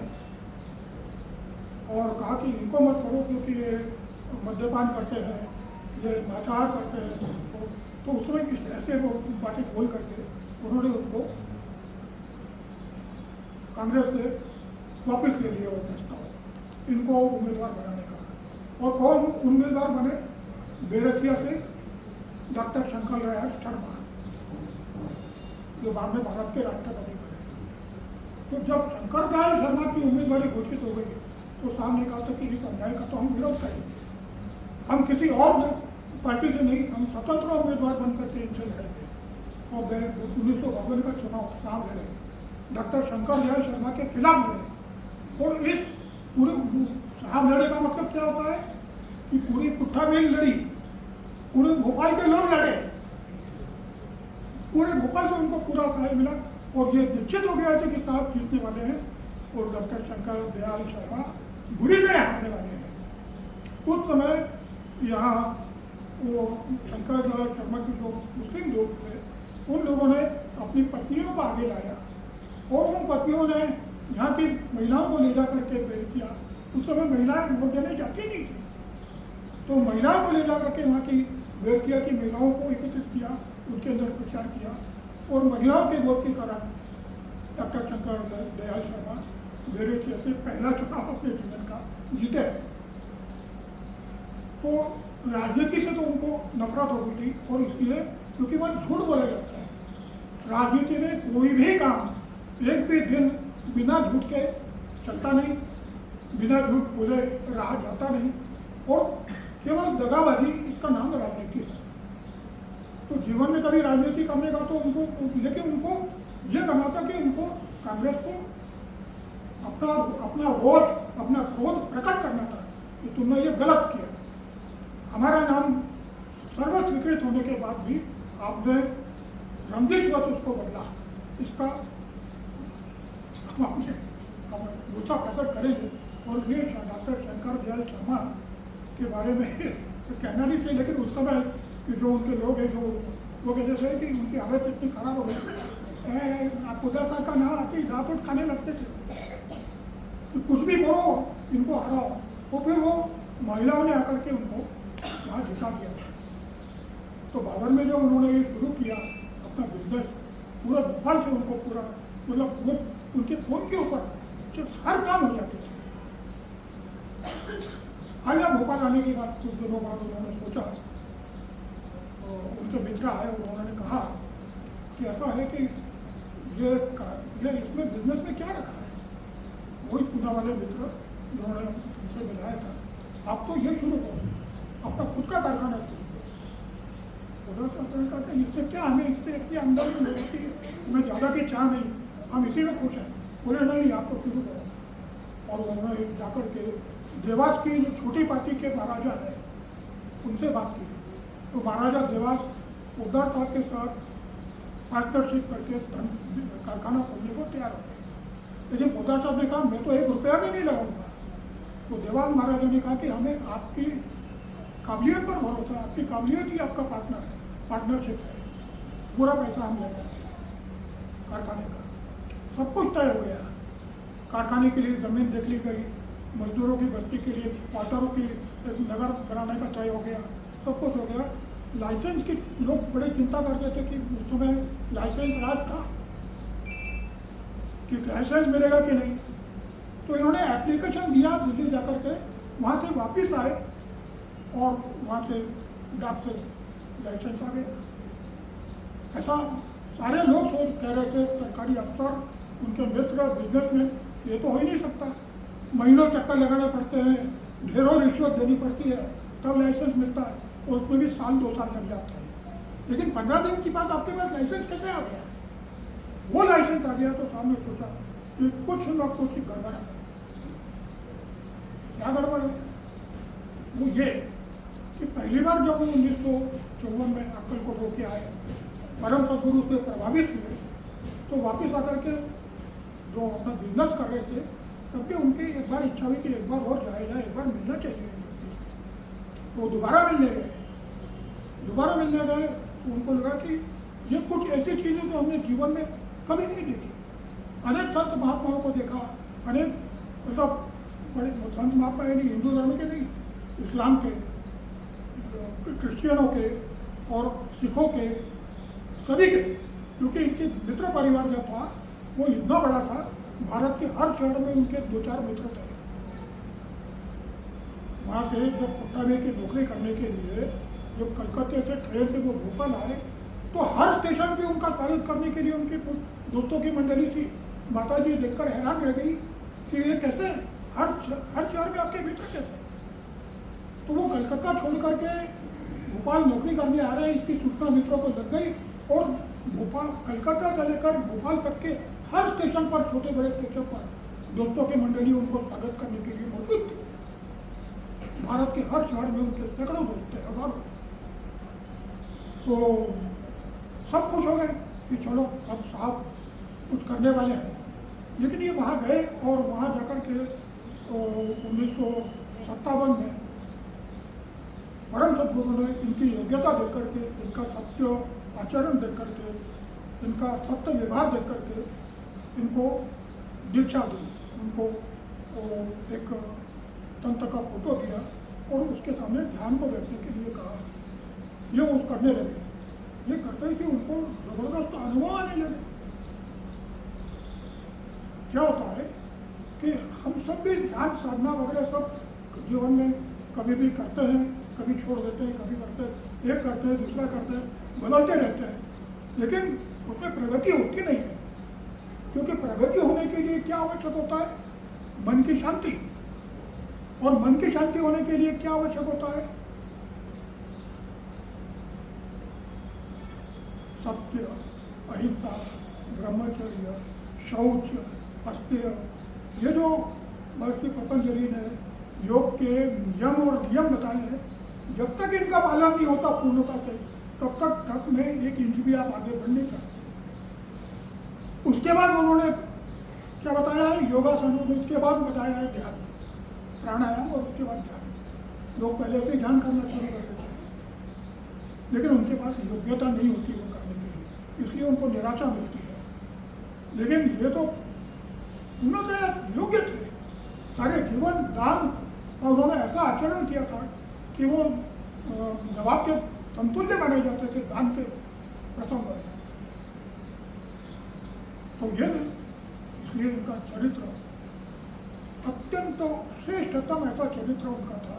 और कहा कि इनको मत करो क्योंकि ये मद्यपान करते हैं, ये मांसाहार करते हैं। तो उसमें ऐसे वो बातें बोल करके उन्होंने उनको कांग्रेस से वापस ले लिया वो प्रस्ताव, इनको उम्मीदवार बनाने का। और कौन उम्मीदवार बने? बेरसिया से डॉक्टर शंकर दयाल शर्मा, जो बाद में भारत के राष्ट्रपति बने। तो जब शंकर दयाल शर्मा की उम्मीदवारी घोषित हो गई तो साहब ने कहा था कि इस अन्याय का तो हम विरोध करेंगे, हम किसी और पार्टी से नहीं, हम स्वतंत्र उम्मीदवार बनकर के इनसे लड़ेंगे। और 1952 का चुनाव साहब लड़े, डॉक्टर शंकर दयाल शर्मा के खिलाफ लड़े। और इस पूरे साहब लड़े का मतलब क्या होता है कि पूरी पुट्ठा मिल लड़ी, पूरे भोपाल के लोग लड़े, पूरे भोपाल से उनको पूरा सहाय मिला और ये निश्चित हो गया था कि साहब जीतने वाले हैं। और डॉक्टर शंकर दयाल शर्मा बुरी तरह हमले वाले हैं। उस समय यहाँ वो शंकरदयाल शर्मा के जो मुस्लिम लोग थे, उन लोगों ने अपनी पत्नियों को आगे लाया और उन पत्नियों ने यहाँ की महिलाओं को ले जा करके प्रेरित किया। उस समय महिलाएं वोट देने जाती नहीं थी, तो महिलाओं को ले जा करके वहाँ की प्रेरित किया कि महिलाओं को एकत्रित किया, उनके अंदर प्रचार किया और महिलाओं के वोट के कारण डॉक्टर शंकरदयाल शर्मा मेरे जैसे पहला चुनाव अपने जीवन का जीते। तो राजनीति से तो उनको नफरत हो गई थी और इसलिए क्योंकि वह झूठ बोला जाता है, राजनीति में कोई भी काम एक भी दिन बिना झूठ के चलता नहीं, बिना झूठ बोले रहा जाता नहीं और केवल दगाबाजी इसका नाम राजनीति है। तो जीवन में कभी राजनीति करने का तो उनको, लेकिन उनको ये करना था कि उनको कांग्रेस को अपना रोष, अपना क्रोध प्रकट करना था कि तुमने ये गलत किया। हमारा नाम सर्वस्वीकृत होने के बाद भी आपने रंजिशवश उसको बदला, इसका हम गुस्सा प्रकट करेंगे। और ये डॉक्टर शंकरदयाल शर्मा के बारे में तो कहना नहीं चाहिए, लेकिन उस समय कि जो उनके लोग हैं, जो वो कहते थे कि उनकी हालत इतनी खराब हो गई, खुदा साहब का नाम आते ही दांत उठ खाने लगते थे कि कुछ भी करो इनको हराओ। तो फिर वो महिलाओं ने आकर के उनको वहाँ जिता दिया था। तो बाबर में जब उन्होंने ये शुरू किया अपना बिजनेस, पूरा भोपाल से उनको पूरा मतलब वो उनके फोन के ऊपर हर काम हो जाते थे। आज यहाँ भोपाल आने के बाद कुछ दिनों बाद उन्होंने सोचा, उनके मित्र आए, उन्होंने कहा कि ऐसा है कि ये इसमें बिजनेस में क्या रखा है। वही पूना वाले मित्र जिन्होंने उनसे मिलाया था, आप तो ये शुरू करो, अपना खुद का कारखाना शुरू करो। कहते हैं इससे क्या, हमें इससे इतनी आमदनी मिलती है, हमें ज़्यादा की चाह नहीं, हम इसी में खुश हैं। बोले नहीं, आप तो शुरू करो। और उन्होंने जाकर के देवास की जो छोटी पार्टी के महाराजा है उनसे बात की, तो महाराजा देवास पोद्दार साहब के साथ पार्टनरशिप करके कारखाना खोलने को तैयार हो गए। लेकिन पोद्दार साहब ने कहा मैं तो 1 रुपया भी नहीं लगाऊंगा। तो देवास महाराजा ने कहा कि हमें आपकी काबिलियत पर भरोसा है, आपकी काबिलियत ही आपका पार्टनरशिप है, पूरा पैसा हम लेंगे कारखाने का। सब कुछ तय हो गया, कारखाने के लिए ज़मीन देख ली गई, मजदूरों की बस्ती के लिए क्वार्टरों की नगर बनाने का तय हो गया, सब कुछ हो गया। लाइसेंस की लोग बड़ी चिंता करते थे कि उस समय लाइसेंस राज था कि लाइसेंस मिलेगा कि नहीं। तो इन्होंने एप्लीकेशन दिया दिल्ली जाकर के, वहाँ से वापस आए और वहाँ से डाक से लाइसेंस आ गया। ऐसा सारे लोग कह रहे थे, सरकारी अफसर, उनके मित्र, बिजनेसमैन, ये तो हो ही नहीं सकता, महीनों चक्कर लगाने पड़ते हैं, ढेरों रिश्वत देनी पड़ती है, तब लाइसेंस मिलता है और उसमें भी 1-2 साल लग जाते हैं। लेकिन 15 दिन के बाद आपके पास लाइसेंस कैसे आ गया? वो लाइसेंस आ गया तो सामने सोचा कि कुछ न कुछ गड़बड़ है। क्या गड़बड़ है? वो ये कि पहली बार जब 1954 में अक्कलकोट होके आए, परम सदगुरु से प्रभावित हुए, तो वापस आकर के जो अपना बिजनेस कर रहे थे, तब भी उनकी एक बार इच्छा हुई कि एक बार और जाए जाए, एक बार मिलना चाहिए। तो दोबारा मिलने गए, तो उनको लगा कि ये कुछ ऐसी चीज़ें जो हमने जीवन में कभी नहीं देखी। अनेक संत महात्माओं को देखा, अनेक मतलब बड़े संत महात्मा यानी हिंदू धर्म के नहीं, इस्लाम के, क्रिश्चियनों के और सिखों के, सभी के, क्योंकि इनके मित्र परिवार जो था वो इतना बड़ा था, भारत के हर शहर में उनके 2-4 मित्र थे। वहाँ से जब पट्टा में की नौकरी करने के लिए जब कलकत्ते से ट्रेन से वो भोपाल आए, तो हर स्टेशन पे उनका स्वागत करने के लिए उनके दोस्तों की मंडली थी। माता जी देखकर हैरान रह गई कि ये कैसे हर शहर में आपके मित्र कैसे। तो वो कलकत्ता छोड़ करके भोपाल नौकरी करने आ रहे हैं, इसकी सूचना मित्रों को लग गई और भोपाल, कलकत्ता से लेकर भोपाल तक के हर स्टेशन पर, छोटे बड़े स्टेशन पर दोस्तों की मंडली उनको स्वागत करने के लिए मौजूद थी। भारत के हर शहर में उनके सैकड़ों दोस्त थे, हजारों। तो सब खुश हो गए कि चलो अब साहब कुछ करने वाले हैं। लेकिन ये वहाँ गए और वहाँ जाकर के 1957 में परम सद्गुरु ने इनकी योग्यता देख करके, इनका सत्य आचरण देख करके, इनका सत्य व्यवहार देख करके इनको दीक्षा दी। उनको एक तंत्र का फोटो दिया और उसके सामने ध्यान को बैठने के लिए कहा। ये वो करने लगे। ये करते कि उनको जबरदस्त अनुभव आने लगे। क्या होता है कि हम सब भी ध्यान साधना वगैरह सब जीवन में कभी भी करते हैं, कभी छोड़ देते हैं, कभी करते हैं, एक करते हैं, दूसरा करते हैं, बदलते रहते हैं, लेकिन उसमें प्रगति होती नहीं है। क्योंकि प्रगति होने के लिए क्या आवश्यक होता है? मन की शांति। और मन की शांति होने के लिए क्या आवश्यक होता है? सत्य, अहिंसा, ब्रह्मचर्य, शौच, अस्तेय, ये जो महर्षि पतंजलि ने योग के नियम बताए हैं, जब तक इनका पालन नहीं होता पूर्णता से, तब तक में एक इंच भी आप आगे बढ़ नहीं सकते। उसके बाद उन्होंने क्या बताया है? योगासन। उसके बाद बताया है ध्यान, प्राणायाम, और उसके बाद ध्यान। लोग पहले से ध्यान करना शुरू कर देते हैं, लेकिन उनके पास योग्यता नहीं होती वो करने के लिए, इसलिए उनको निराशा मिलती है। लेकिन ये तो पूर्णतः योग्य थे, सारे जीवन दान, और उन्होंने ऐसा आचरण किया था कि वो नवाब के समतुल्य माने जाते थे दान के प्रसंग में। तो ये इसलिए उनका चरित्र अत्यंत श्रेष्ठतम ऐसा चरित्र उनका था।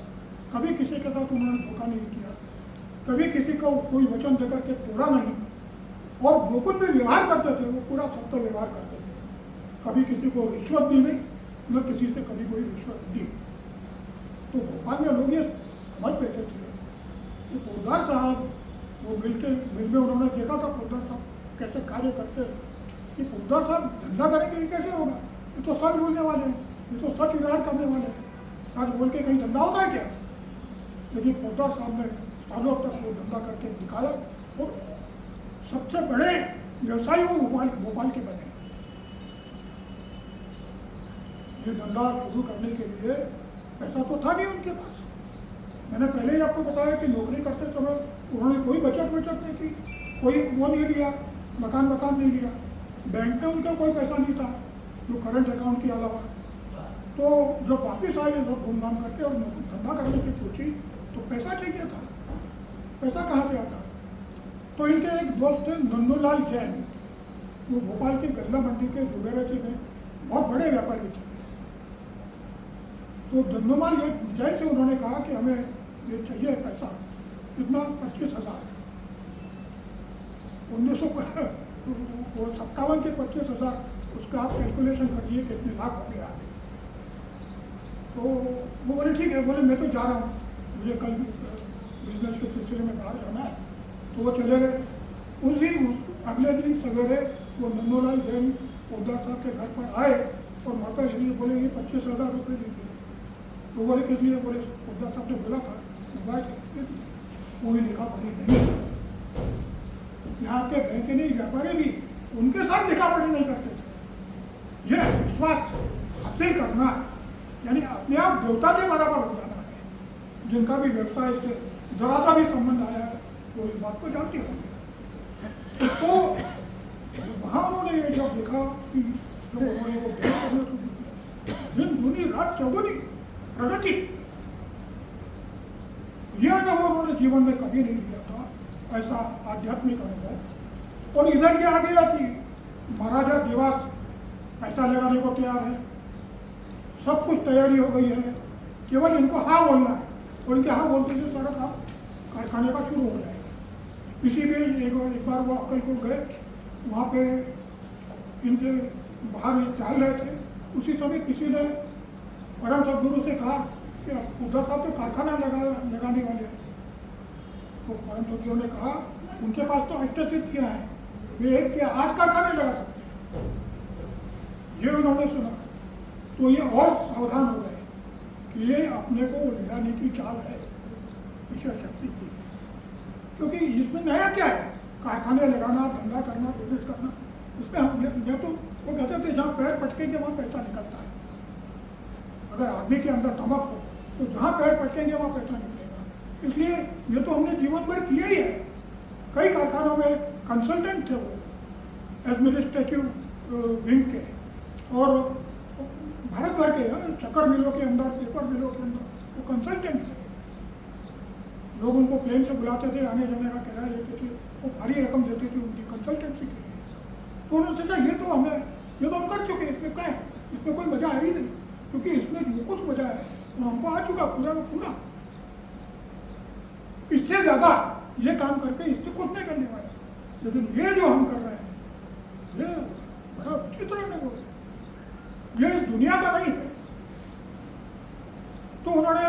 कभी किसी के साथ उन्होंने धोखा नहीं किया, कभी किसी को कोई वचन देकर के तोड़ा नहीं, और जो कुछ भी व्यवहार करते थे वो पूरा सत्य व्यवहार करते थे। कभी किसी को रिश्वत दी नहीं, न किसी से कभी कोई रिश्वत दी। तो भोपाल में लोग ये समझ बैठे थे कि पोद्दार साहब, वो मिल में उन्होंने देखा था पोद्दार साहब कैसे कार्य करते हैं, कि पोद्दार साहब धंधा करेंगे ये कैसे होगा? ये तो सच बोलने वाले हैं, ये तो सच व्यवहार करने वाले हैं, सच बोल के कहीं धंधा होता है क्या? लेकिन पोद्दार साहब ने सालों तक वो धंधा करके दिखाया, और सबसे बड़े व्यवसायी वो भोपाल के बने। ये धंधा शुरू करने के लिए पैसा तो था नहीं उनके पास। मैंने पहले ही आपको बताया कि नौकरी करते समय उन्होंने कोई बचत नहीं की, कोई वो नहीं लिया, मकान नहीं लिया, बैंक में उनका कोई पैसा नहीं था जो करंट अकाउंट के अलावा। तो जब वापिस आए सब घूमघाम करके और धंधा करने की सोची तो पैसा चाहिए था। पैसा कहाँ से आता? तो इनके एक दोस्त थे नंदूलाल जैन, वो भोपाल की गल्ला मंडी के जुबेराजी में बहुत बड़े व्यापारी थे। तो नंदूलाल जैन से उन्होंने कहा कि हमें ये चाहिए पैसा, कितना? 25,000। 1957 के 25,000, उसका आप कैलकुलेशन करिए कितने लाख हो गया। तो वो बोले ठीक है, बोले मैं तो जा रहा हूँ, मुझे कल बिजनेस के सिलसिले में बाहर जाना है। तो वो चले गए। उस दिन अगले दिन सवेरे वो नंदूलाल जैन पोद्दार साहब के घर पर आए और माता जी ने बोले ये 25,000 रुपये लीजिए। तो बोले किस लिए? बोले पोद्दार साहब ने बोला था कोई लिखा पढ़ी नहीं, यहाँ के बैंकनी व्यापारी भी उनके साथ लिखा पढ़ी नहीं करते थे। ये विश्वास हासिल करना है, यानी अपने आप देवता के बराबर हो जाना है। जिनका भी व्यवसाय से जरा सा भी संबंध आया है वो इस बात को जानते होंगे। तो वहाँ उन्होंने ये जब देखा कि जब उन्होंने वो करना शुरू किया, दिन दूनी रात चौगुनी प्रगति, यह अनुभव उन्होंने जीवन में कभी नहीं लिया था, ऐसा आध्यात्मिक अनुभव। और इधर क्या आ गया कि महाराजा देवास पैसा लगाने को तैयार है, सब कुछ तैयारी हो गई है, केवल इनको हाँ बोलना है, और इनके हाँ बोलते से सारा काम कारखाने का शुरू हो जाएगा। इसी में एक बार वो अक्कलकोट गए, वहाँ पे इनके बाहर टहल रहे थे, उसी समय किसी ने परम सद्गुरु से कहा कि उधर साहब तो कारखाना लगाने वाले हैं। तो परम सद्गुरु ने कहा उनके पास तो अष्टसिद्धियां हैं, वे 1 के 8 कारखाने लगा सकते हैं। ये उन्होंने सुना तो ये और सावधान हो गए कि ये अपने को उलझाने की चाल है ईश्वर शक्ति की। क्योंकि इसमें नया क्या है? कारखाने लगाना, धंधा करना, बिजनेस करना, उसमें हम या तो वो कहते थे जहाँ पैर पटकेंगे वहाँ पैसा निकलता है। अगर आदमी के अंदर धमक हो तो जहाँ पैर पटकेंगे वहाँ पैसा निकलेगा। इसलिए ये तो हमने जीवन भर किया ही है। कई कारखानों में कंसल्टेंट थे वो एडमिनिस्ट्रेटिव विंग के, और भारत भर के शक्कर मिलों के अंदर, पेपर मिलों के अंदर वो कंसल्टेंट थे। लोग उनको प्लेन से बुलाते थे, आने जाने का किराया लेते थे, वो भारी रकम देते थे उनकी कंसल्टेंसी के लिए। तो उन्होंने सोचा ये तो हम कर चुके, इसमें क्या है, इसमें कोई मजा है ही नहीं, क्योंकि इसमें जो कुछ मजा है वो हमको आ चुका पूरा का पूरा। इससे ज्यादा ये काम करके इससे कुछ नहीं करने वाले। लेकिन ये जो हम कर रहे हैं ये बड़ा विचित्र अनुभव है, ये इस दुनिया का नहीं है। तो उन्होंने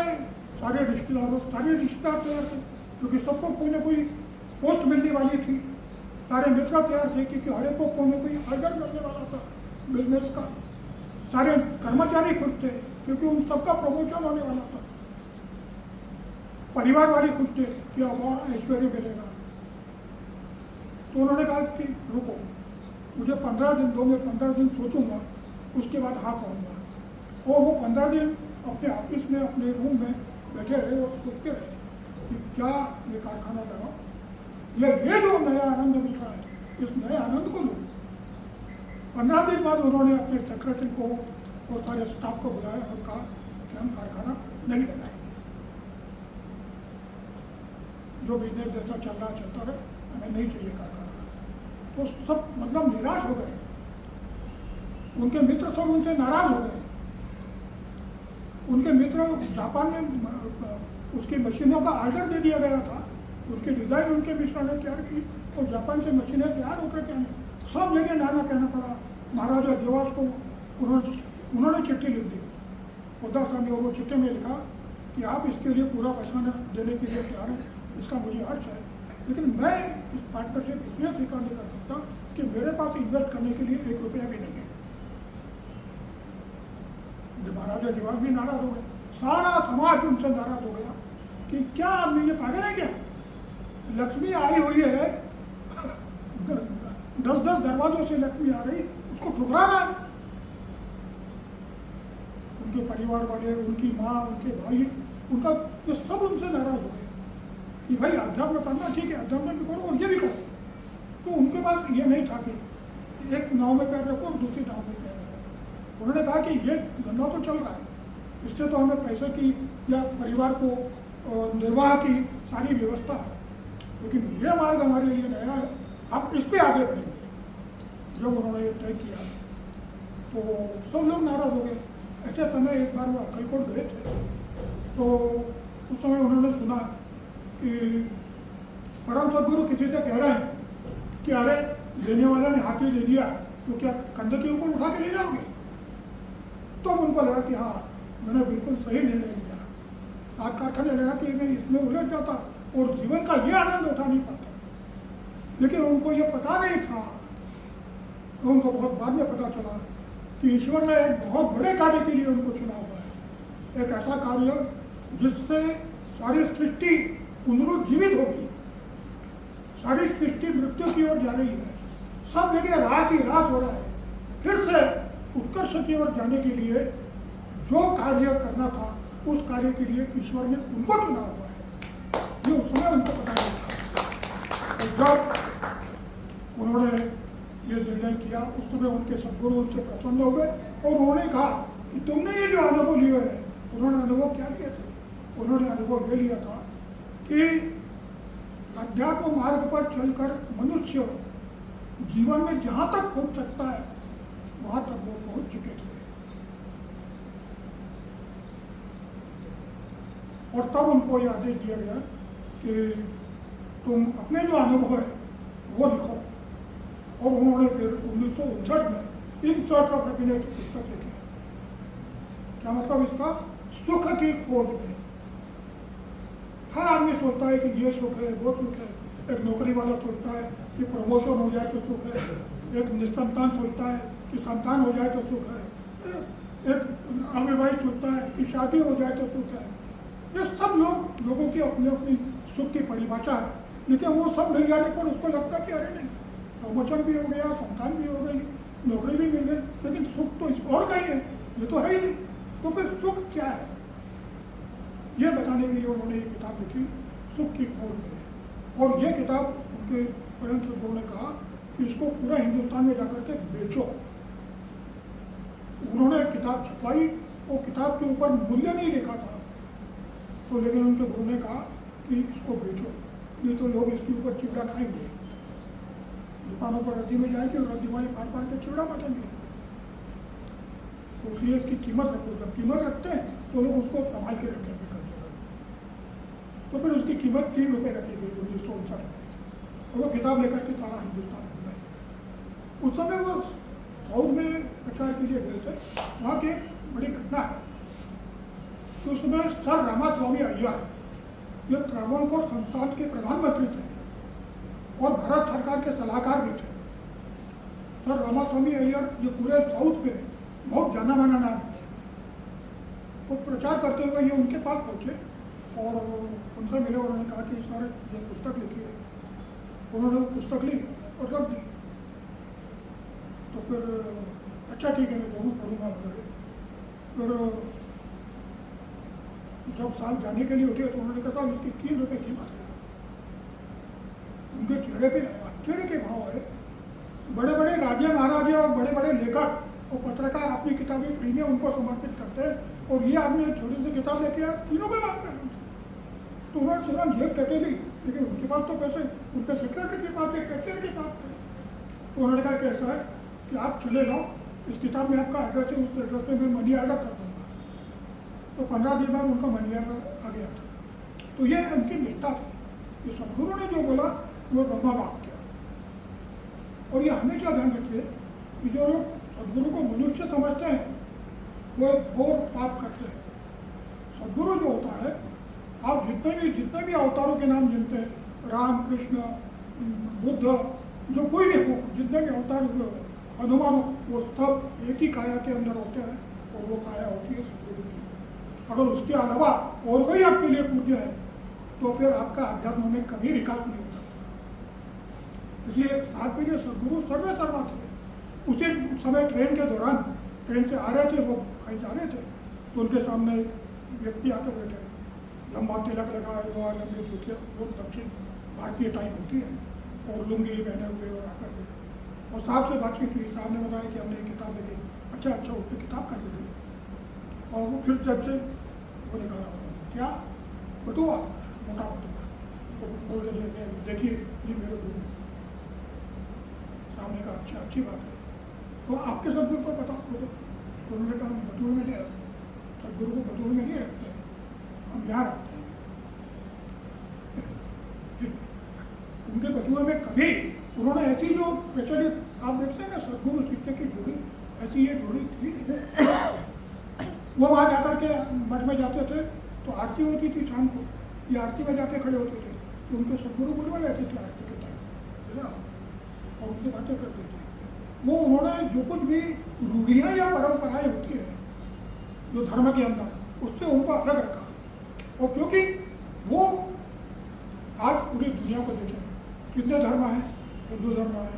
सारे रिश्तेदार तैयार थे, क्योंकि सबको कोई ना कोई पोस्ट मिलने वाली थी। सारे मित्र तैयार थे, क्योंकि हर एक को कोई ना कोई ऑर्डर मिलने वाला था बिजनेस का। सारे कर्मचारी खुश थे, क्योंकि उन सबका प्रमोशन होने वाला था। परिवार वाले खुश थे कि अब और ऐश्वर्य मिलेगा। तो उन्होंने कहा कि रुको, मुझे 15 दिन दो, मैं 15 दिन सोचूंगा, उसके बाद हाँ कहूँगा। और वो 15 दिन अपने ऑफिस में, अपने रूम में बैठे रहे और सोचते रहे कि क्या ये कारखाना लगा, ये जो नया आनंद मिल रहा है, इस नए आनंद को लो। 15 दिन बाद उन्होंने अपने सेक्रेटरी को और सारे स्टाफ को बुलाया और कहा कि हम कारखाना नहीं लगाएंगे, जो बिजनेस जैसा चल रहा चलता रहे, हमें नहीं चाहिए कारखाना। तो सब मतलब निराश हो गए, उनके मित्र सब उनसे नाराज हो गए। उनके मित्र जापान में उसकी मशीनों का ऑर्डर दे दिया गया था, उनकी डिजाइन उनके मिश्रा ने तैयार की और जापान से मशीनें तैयार होकर के आने, सब जगह नाना कहना पड़ा। महाराजा देवास को उन्होंने चिट्ठी लिख दी पोद्दार स्वामी, और वो चिट्ठी में लिखा कि आप इसके लिए पूरा पैसा देने के लिए तैयार हैं, इसका मुझे हर्ष है, लेकिन मैं इस पार्टनरशिप इसलिए स्वीकार नहीं कर सकता कि मेरे पास इन्वेस्ट करने के लिए 1 रुपया भी नहीं है। महाराजा देवास भी नाराज हो गए, सारा समाज उनसे नाराज हो गया कि क्या आदमी ये पागल है क्या, लक्ष्मी आई हुई है, 10-10 दरवाजों से लक्ष्मी आ रही, उसको ठुकरा रहा है। उनके परिवार वाले, उनकी माँ, उनके भाई, उनका ये सब उनसे नाराज हो गए कि भाई अध्यात्म करना ठीक है, अध्यात्म भी करो और ये भी करो। तो उनके पास ये नहीं था कि एक नाव में पैर रखो और दूसरी नाव में पैर रखो। उन्होंने कहा कि ये धंधा तो चल रहा है, इससे तो हमें पैसे की या परिवार को निर्वाह की सारी व्यवस्था है, लेकिन ये मार्ग हमारे लिए नया है, आप इस पर आगे बढ़ेंगे। जब उन्होंने ये तय किया तो सब लोग नाराज हो गए। ऐसे समय एक बार वो अक्कलकोट गए थे, तो उस समय उन्होंने सुना कि परम सदगुरु किसी से कह रहे हैं कि अरे देने वाला ने हाथी दे दिया तो क्या कंधे के ऊपर उठा के ले जाओगे। तो उनको लगा कि हाँ, मैंने बिल्कुल सही निर्णय लिया। साक्षात करने लगा कि मैं इसमें उलझ जाता और जीवन का ये आनंद उठा नहीं पाता। लेकिन उनको ये पता नहीं था, तो उनको बहुत बाद में पता चला कि ईश्वर ने एक बहुत बड़े कार्य के लिए उनको चुना हुआ है, एक ऐसा कार्य जिससे सारी सृष्टि पुनरुज्जीवित होगी, सारी सृष्टि मृत्यु की ओर जा रही है, सब जगह रात ही रात हो रहा है। फिर से उत्कर्ष की ओर जाने के लिए जो कार्य करना था, उस कार्य के लिए ईश्वर ने उनको चुना हुआ है। ये उस समय उनको पता नहीं था। तो जब उन्होंने ये निर्णय किया, उस समय उनके सद्गुरु उनसे प्रसन्न हो गए और उन्होंने कहा कि तुमने ये जो अनुभव लिए है, उन्होंने अनुभव क्या किए थे? उन्होंने अनुभव ये लिया था कि अध्यात्म मार्ग पर चलकर मनुष्य जीवन में जहाँ तक पहुँच सकता है वहाँ तक वो पहुँच चुके थे। और तब उनको ये आदेश दिया गया कि तुम अपने जो अनुभव है वो लिखो। और उन्होंने फिर 1959 में इन सर्च ऑफ हैप्पीनेस की पुस्तक लिखी। क्या मतलब इसका? सुख की खोज में। हर आदमी सोचता है कि ये सुख है, वो सुख है। एक नौकरी वाला सोचता है कि प्रमोशन हो जाए तो सुख है, एक निसंतान सोचता है कि संतान हो जाए तो सुख है, एक अविवाहित सोचता है कि शादी हो जाए तो सुख है। ये सब लोगों की अपनी अपनी सुख की परिभाषा है, लेकिन वो सब मिल जाने पर उसको लगता कि अरे नहीं, प्रमोशन भी हो गया, संतान भी हो गई, नौकरी भी मिल गई, लेकिन सुख तो इस और का ही है, ये तो है ही नहीं। तो फिर सुख क्या है, ये बताने के लिए उन्होंने एक किताब लिखी, सुख की खोज में। और ये किताब उनके परम सदगुरु ने कहा कि इसको पूरा हिंदुस्तान में जाकर के बेचो। उन्होंने किताब छपवाई, वो किताब के ऊपर मूल्य नहीं लिखा था, तो लेकिन उनके गुरु ने कहा कि इसको बेचो, नहीं तो लोग इसके ऊपर चिवड़ा खाएंगे, दुकानों पर रद्दी में जाएंगे और रद्दी वाले फाड़ के चिवड़ा बांटेंगे। तो इसलिए इसकी कीमत रखो, जब कीमत रखते हैं तो लोग उसको संभाल के रखेंगे। तो फिर उसकी कीमत 3 रुपये रखी गई 1959 में, और वो किताब लेकर के सारा हिंदुस्तान घूमे। उस समय वो साउथ में प्रचार के लिए गए थे। वहाँ की एक बड़ी घटना है कि उस समय सर रामास्वामी अय्यर, ये त्रावणकोर संस्थान के प्रधानमंत्री थे और भारत सरकार के सलाहकार भी थे। सर रामास्वामी अय्यर ये पूरे साउथ में बहुत जाना माना नाम है। वो प्रचार करते हुए ये उनके पास पहुँचे और उनसे मिले और उन्होंने कहा कि सर ये पुस्तक लिखी है। उन्होंने वो पुस्तक ली और रख दी। तो फिर अच्छा ठीक है, मैं जरूर पढ़ूंगा वगैरह। फिर जब साथ जाने के लिए उठे तो उन्होंने कहा इसकी 3 रुपये कीमत है। उनके चेहरे पे आश्चर्य के भाव आए। बड़े बड़े राजे महाराजे और बड़े बड़े लेखक और पत्रकार अपनी किताबें फ्री में उनको समर्पित करते हैं, और ये आपने छोटी सी किताब लेके आया 3 रुपये मांग रहे हैं। तो उन्होंने तुरंत जेब टटेली, लेकिन उनके पास तो पैसे उनके सेक्रेटरी के पास थे, कैशियर के पास थे। तो उन्होंने कहा कि ऐसा है कि आप चले जाओ, इस किताब में आपका एड्रेस है, उस एड्रेस में मैं मनी ऑर्डर कर दूँगा। तो 15 दिन बाद उनका मनी ऑर्डर आ गया था। तो ये उनकी निष्ठा थी। ये सदगुरु ने जो बोला वो ब्रह्मा वाक्य किया। और ये हमेशा ध्यान रखिए कि जो लोग सदगुरु को मनुष्य समझते हैं वो एक घोर पाप करते हैं। सदगुरु जो होता है, आप जितने भी अवतारों के नाम गिनते हैं, राम, कृष्ण, बुद्ध, जो कोई भी हो, जितने भी अवतार हुए हो, हनुमान हो, वो सब एक ही काया के अंदर होते हैं और वो काया होती है सदगुरु की। अगर उसके अलावा और कोई आपके लिए पूज्य है तो फिर आपका अध्यात्म में कभी विकास नहीं होता। इसलिए साथ के लिए सदगुरु सर्वे सर्वा थे। उसी समय ट्रेन के दौरान, ट्रेन से आ रहे थे, वो कहीं जा रहे थे, तो उनके सामने एक व्यक्ति आकर बैठे, लंबा तिलक लगाए हुआ, लंबी जूतियाँ, वो दक्षिण भारतीय टाइप होती है, और लुंगी पहने हुए और आकर के और साहब से बातचीत हुई। साहब ने बताया कि हमने एक किताब लिखी। अच्छा उस पर किताब कर दी। और वो फिर जब से वो निकाला, क्या बटुआ, मोटा बटुआ, तो बोल रहे देखिए ये मेरे गुरु। सामने कहा अच्छा, अच्छी बात है, तो आपके सदगुरु को बताओ बोलो। तो उन्होंने कहा हम बटुए में नहीं रखते, सदगुरु को बटुए में नहीं रखते हैं, हम यहाँ रखते हैं। उनके बटुए में कभी उन्होंने ऐसी जो प्रचलित, आप देखते हैं ना सदगुरु शिष्य की जोड़ी, ऐसी ये जोड़ी थी नहीं। वो वहाँ जाकर के मठ में जाते थे तो आरती होती थी शाम को, ये आरती में जाके खड़े होते थे, तो उनको सदगुरु बुलवा लेते थे आरती के टाइम, और उनसे बातें करते थे। वो उन्होंने जो कुछ भी रूढ़ियाँ या परंपराएं होती है जो धर्म के अंदर, उससे उनको अलग रखा। और क्योंकि वो आज पूरी दुनिया को देखें, कितने धर्म हैं, हिंदू धर्म है,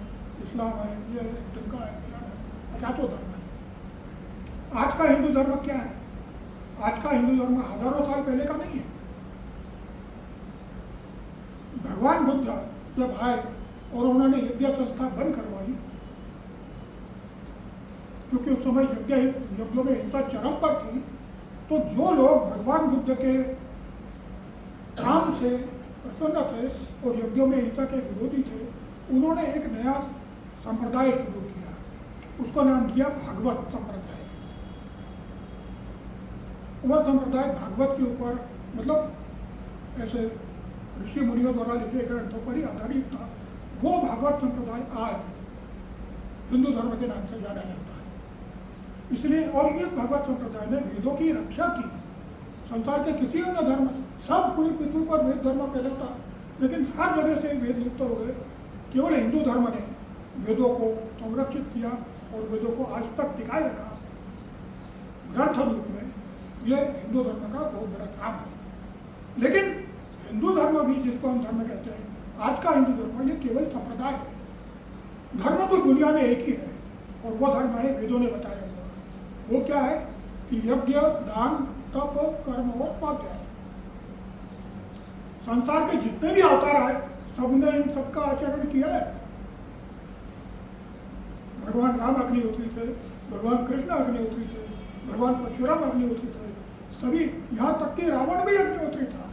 इस्लाम है, ये है, तिनका है, 50 धर्म है। आज का हिंदू धर्म क्या है? आज का हिंदू धर्म हजारों साल पहले का नहीं है। भगवान बुद्ध जब आए और उन्होंने यज्ञ संस्था बंद करवाई, क्योंकि उस समय यज्ञों में हिंसा चरम पर थी, तो जो लोग भगवान बुद्ध के काम से प्रसन्न थे और यज्ञों में हिंसा के विरोधी थे, उन्होंने एक नया संप्रदाय शुरू किया, उसको नाम दिया भागवत संप्रदाय। वह संप्रदाय भागवत के ऊपर, मतलब ऐसे ऋषि मुनियों द्वारा लिखे ग्रंथों पर ही आधारित था। वो भागवत संप्रदाय आज हिंदू धर्म के नाम से जाना जाता है। इसलिए और इस भागवत संप्रदाय ने वेदों की रक्षा की। संसार के किसी अन्य धर्म, सब पूरी पृथ्वी पर वेद धर्म फैला था, लेकिन हर जगह से वेद लुप्त हो गए। केवल हिंदू धर्म ने वेदों को संरक्षित किया और वेदों को आज तक टिकाए रखा ग्रंथ रूप में। यह हिंदू धर्म का बहुत बड़ा काम है। लेकिन हिंदू धर्म भी, जिसको हम धर्म कहते हैं, आज का हिंदू धर्म ये केवल संप्रदाय है। धर्म तो दुनिया में एक ही है और वो धर्म है वेदों ने बताया हुआ। वो क्या है कि यज्ञ, दान, तप, कर्म और स्वाध्याय, संसार के जितने भी अवतार आए सबने इन सबका आचरण किया है। भगवान राम अग्निहोत्री थे, भगवान कृष्ण अग्निहोत्री थे, भगवान परशुराम अग्निहोत्री थे, सभी, यहाँ तक कि रावण भी अग्निहोत्री था।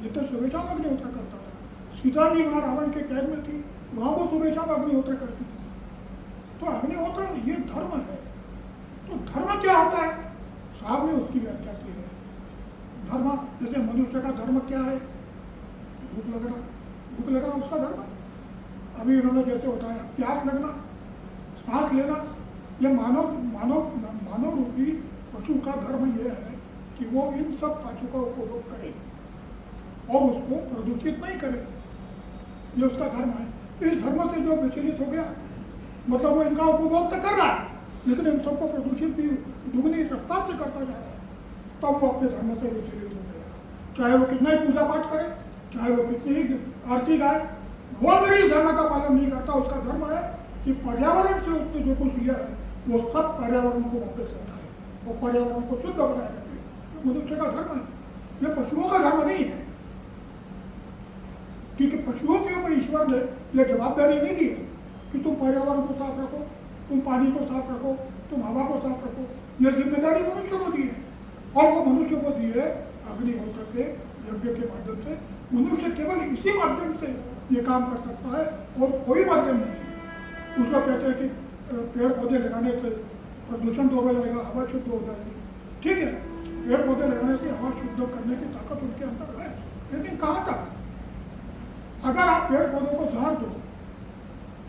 ये तो सुबह शाम अग्निहोत्र करता था। सीता जी वहाँ रावण के कैद में थी, वहाँ वो सुबह शाम अग्निहोत्र करती थी। तो अग्निहोत्र ये धर्म है। तो धर्म क्या होता है? साहब ने उसकी व्याख्या की है। धर्म, जैसे मनुष्य का धर्म क्या है? भूख लगना, भूख लगना उसका धर्म है। अभी उन्होंने जैसे बताया, प्यास लगना, सांस लेना, ये मानव मानव मानव रूपी पशु का धर्म यह है कि वो इन सब पाचों का उपभोग करे और उसको प्रदूषित नहीं करे। ये उसका धर्म है। इस धर्म से जो विचलित हो गया, मतलब वो इनका उपभोग तो कर रहा है, लेकिन इन सबको प्रदूषित भी दुगनी रफ्तार से करता जा रहा है, तब वो अपने धर्म से विचलित हो गया। चाहे वो कितना ही पूजा पाठ करे, चाहे वो कितनी ही आरती गाए, वो अगर इस धर्म का पालन नहीं करता, उसका धर्म है कि पर्यावरण से उसने जो कुछ लिया है वो सब पर्यावरण को वापस लौटाए और पर्यावरण को शुद्ध बनाए रखे। तो मनुष्य का धर्म है, ये पशुओं का धर्म नहीं है। क्योंकि पशुओं के ऊपर ईश्वर ने यह जवाबदारी नहीं दी कि तुम पर्यावरण को साफ रखो, तुम पानी को साफ रखो, तुम हवा को साफ रखो। यह जिम्मेदारी मनुष्य को दी है और वो मनुष्य को दी है अग्निहोत्र के यज्ञ के माध्यम से। मनुष्य केवल इसी माध्यम से ये काम कर सकता है और कोई माध्यम नहीं। उसको कहते हैं कि पेड़ पौधे लगाने से प्रदूषण दूर हो जाएगा, हवा शुद्ध हो जाएगी। ठीक है, पेड़ पौधे लगाने से हवा शुद्ध करने की ताकत उनके अंदर है, लेकिन कहाँ तक? अगर आप पेड़ पौधों को जहर दो,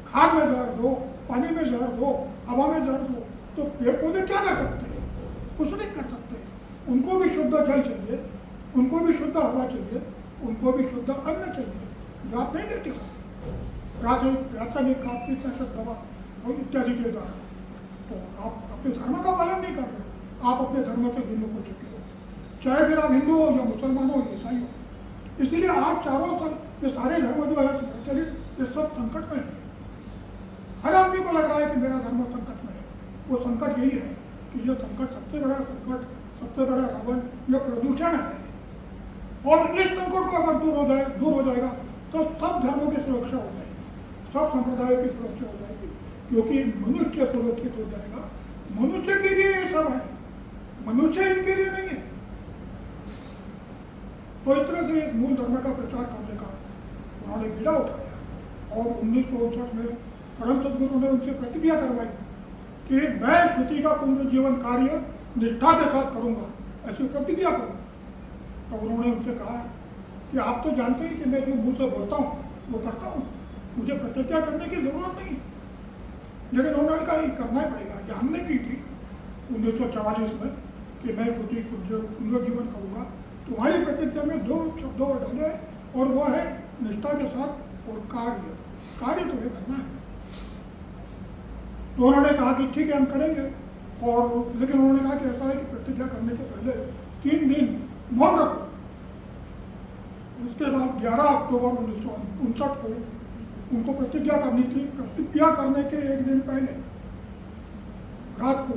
खाद में जहर दो, पानी में जहर दो, हवा में जहर दो, तो पेड़ पौधे क्या कर सकते हैं? कुछ नहीं कर सकते। उनको भी शुद्ध जल चाहिए, उनको भी शुद्ध हवा चाहिए, उनको भी शुद्ध अन्न चाहिए, जो आप नहीं देते हो रासायनिक खाद, कीटनाशक दवा और इत्यादि के द्वारा। तो आप अपने धर्म का पालन नहीं कर रहे, आप अपने धर्म के भिन्न हो चुके हो, चाहे फिर आप हिंदू हो या मुसलमान हो या ईसाई हो। इसलिए आज चारों ये सारे धर्म जो है प्रचलित, ये सब संकट में है। हर आदमी को लग रहा है कि मेरा धर्म संकट में है। वो संकट यही है कि ये संकट, सबसे बड़ा संकट, सबसे बड़ा रावण ये प्रदूषण है। और इस संकट को अगर दूर हो जाएगा तो सब धर्मों की सुरक्षा हो जाएगी, सब संप्रदायों की सुरक्षा हो जाएगी, क्योंकि मनुष्य सुरक्षित हो जाएगा। मनुष्य के लिए ये सब है, मनुष्य इनके लिए नहीं है। तो इस तरह से एक मूल धर्म का प्रचार करने का उन्होंने बीड़ा उठाया और 1959 में परम सदगुरु ने उनसे प्रतिज्ञा करवाई कि मैं श्रुति का पुनर्जीवन कार्य निष्ठा के साथ करूंगा, ऐसी प्रतिज्ञा करूंगा। तो उन्होंने उनसे कहा कि आप तो जानते हैं कि मैं जो मुंह से बोलता हूँ वो करता हूँ, मुझे प्रतिज्ञा करने की जरूरत नहीं। लेकिन उन्होंने कहा करना ही पड़ेगा। ये हमने की थी 1944 में कि मैं श्रुति पुनर्जीवन करूँगा। तुम्हारी प्रतिज्ञा में 2 शब्द और डाले और वो है निष्ठा के साथ और कार्य तुम्हें करना है। तो उन्होंने कहा कि ठीक है हम करेंगे। और लेकिन उन्होंने कहा कि ऐसा है कि प्रतिज्ञा करने के पहले 3 दिन मौन रखो। उसके बाद 11 अक्टूबर 1959 को उनको प्रतिज्ञा करनी थी। प्रतिज्ञा करने के 1 दिन पहले रात को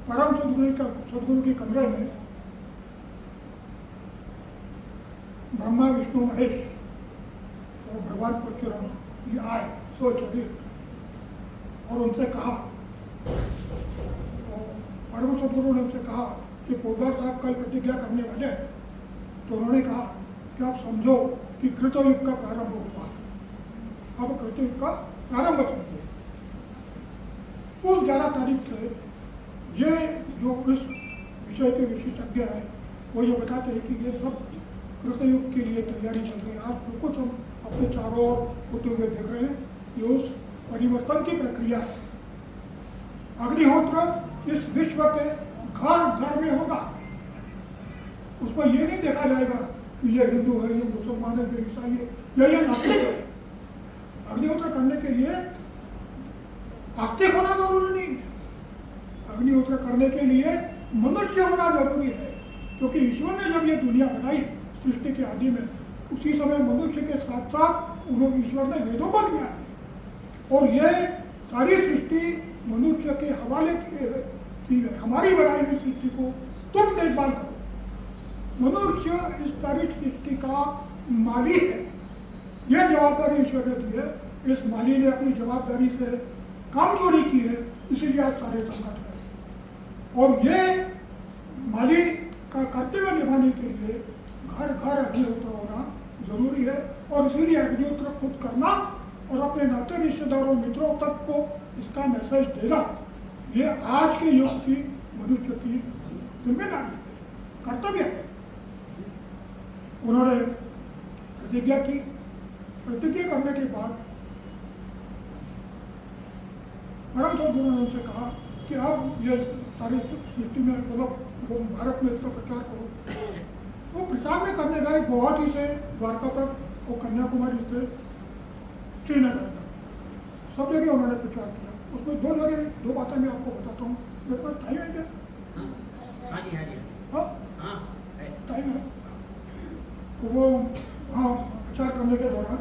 परम सदगुरु के कमरे में ब्रह्मा, विष्णु, महेश और भगवान परशुराम ये आए स्वचलित और उनसे कहा, परम सदगुरु ने उनसे कहा कि पोद्दार साहब कल प्रतिज्ञा करने वाले हैं। तो उन्होंने कहा कि आप समझो कि कृतयुग का प्रारंभ हुआ, अब कृतयुग का प्रारंभ समझो। उस 11 तारीख से ये जो इस विषय के विशेषज्ञ हैं वो ये बताते हैं कि ये सब कृतयुग के लिए तैयारी चल रही है। आज जो कुछ हम अपने चारों ओर होते हुए देख रहे हैं ये उस परिवर्तन की प्रक्रिया है। अग्निहोत्र इस विश्व के घर घर में होगा। उसमें ये नहीं देखा जाएगा कि ये हिंदू है, ये मुसलमान है, ये ईसाई है, ये नास्तिक है। अग्निहोत्र करने के लिए आस्तिक होना जरूरी नहीं है। अग्निहोत्र करने के लिए मनुष्य होना जरूरी है, क्योंकि ईश्वर ने जब ये दुनिया बनाई सृष्टि के आदि में, उसी समय मनुष्य के साथ साथ उन्होंने ईश्वर ने वेदों को दिया है और ये सारी सृष्टि मनुष्य के हवाले की है। की है, हमारी बनाई हुई सृष्टि को तुम देखभाल करो। मनुष्य इस सारी सृष्टि का माली है, यह जवाबदारी ईश्वर ने दी है। इस माली ने अपनी जवाबदारी से काम चोरी की है, इसीलिए आज सारे संकट है। और ये माली का कर्तव्य निभाने के लिए घर घर अग्निहोत्र होना जरूरी है, और इसीलिए अग्निहोत्र खुद करना और अपने नाते रिश्तेदारों मित्रों तक को इसका मैसेज देना, ये आज के युग की मनुष्य की जिम्मेदारी है, कर्तव्य है। उन्होंने प्रतिज्ञा की। प्रतिज्ञा करने के बाद परम सद्गुरु ने उनसे कहा कि अब ये सारी सृष्टि में मतलब वो भारत में इसका प्रचार करो। वो प्रचार में करने गए गुवाहाटी से द्वारका तक और कन्याकुमारी से श्रीनगर तक, सब जगह उन्होंने प्रचार किया। उसमें दो बातें मैं आपको बताता हूँ। मेरे पास टाइम है क्या? हाँ जी, हाँ जी, हाँ हाँ टाइम है। तो वो हाँ प्रचार करने के दौरान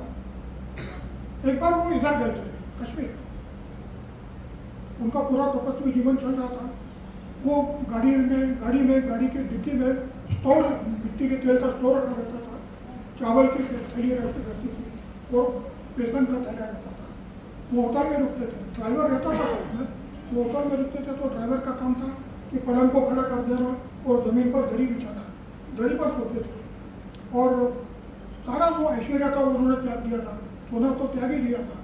एक बार वो इधर गए थे कश्मीर, उनका पूरा तपस्वी जीवन चल रहा था। वो गाड़ी के डिक्की में स्टोर, मिट्टी के तेल का स्टोर रखा रहता था, चावल की थैली रहती थी और बेसन का थैला रहता था। वो होटल में रुकते थे, ड्राइवर रहता था उसमें, वो होटल में रुकते थे तो ड्राइवर का काम था कि पलंग को खड़ा कर देना और ज़मीन पर दरी बिछाना, दरी पर सोते थे। और सारा वो ऐश्वर्या था उन्होंने त्याग दिया था, सोना तो त्याग ही दिया था,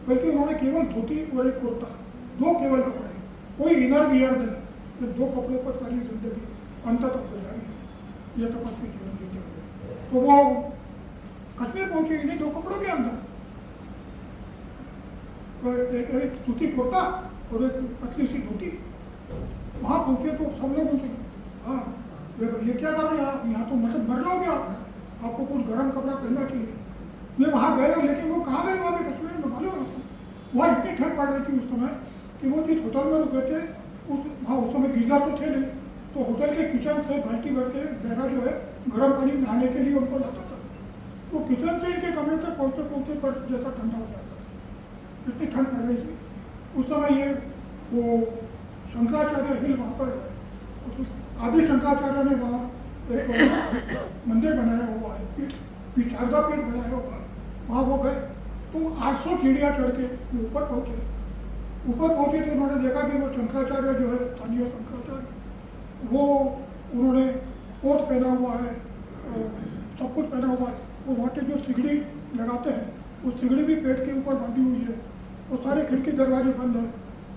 बल्कि उन्होंने केवल धोती और एक कुर्ता, दो केवल कपड़े, कोई इनर वियर नहीं, तो दो कपड़ों पर सारी जिंदगी अंत तक गुजारी, ये तपस्वी जीवन जीते हुए। तो वो कश्मीर पहुंचे इन्हीं दो कपड़ों के अंदर, तो एक सूती कुर्ता और एक पतली सी धोती। वहाँ पहुंचे तो सब लोग उनसे हाँ ये क्या कर रहे हैं आप, यहाँ तो मतलब मर जाओगे आप, आपको कुछ गर्म कपड़ा पहनना चाहिए। मैं वहाँ गया, लेकिन वो कहाँ गए वहाँ पे कश्मीर में मालूम है आपको? वहाँ इतनी ठंड पड़ रही थी उस समय कि वो जिस होटल में रुके थे उस समय गीजर तो थे नहीं, तो होटल के किचन से बाल्टी भर के बहरा जो है गर्म पानी नहाने के लिए उनको लाता था। वो किचन से इनके कमरे तक पहुँचते पहुँचते बर्फ जैसा ठंडा हो जाता, इतनी ठंड पड़ रही थी उस समय। ये वो शंकराचार्य हिल वहाँ पर है, आदि शंकराचार्य ने वहाँ एक मंदिर बनाया हुआ है, शारदा पीठ बनाया हुआ है, वहाँ वो गए तो 800 सीढ़ियाँ चढ़ के ऊपर पहुँचे तो उन्होंने देखा कि वो शंकराचार्य जो है, स्थानीय शंकराचार्य, वो उन्होंने कोट पहना हुआ है, सब कुछ पहना हुआ है। वो वहाँ के जो सिगड़ी लगाते हैं, वो सिगड़ी भी पेट के ऊपर बांधी हुई है, वो सारे खिड़की दरवाजे बंद है।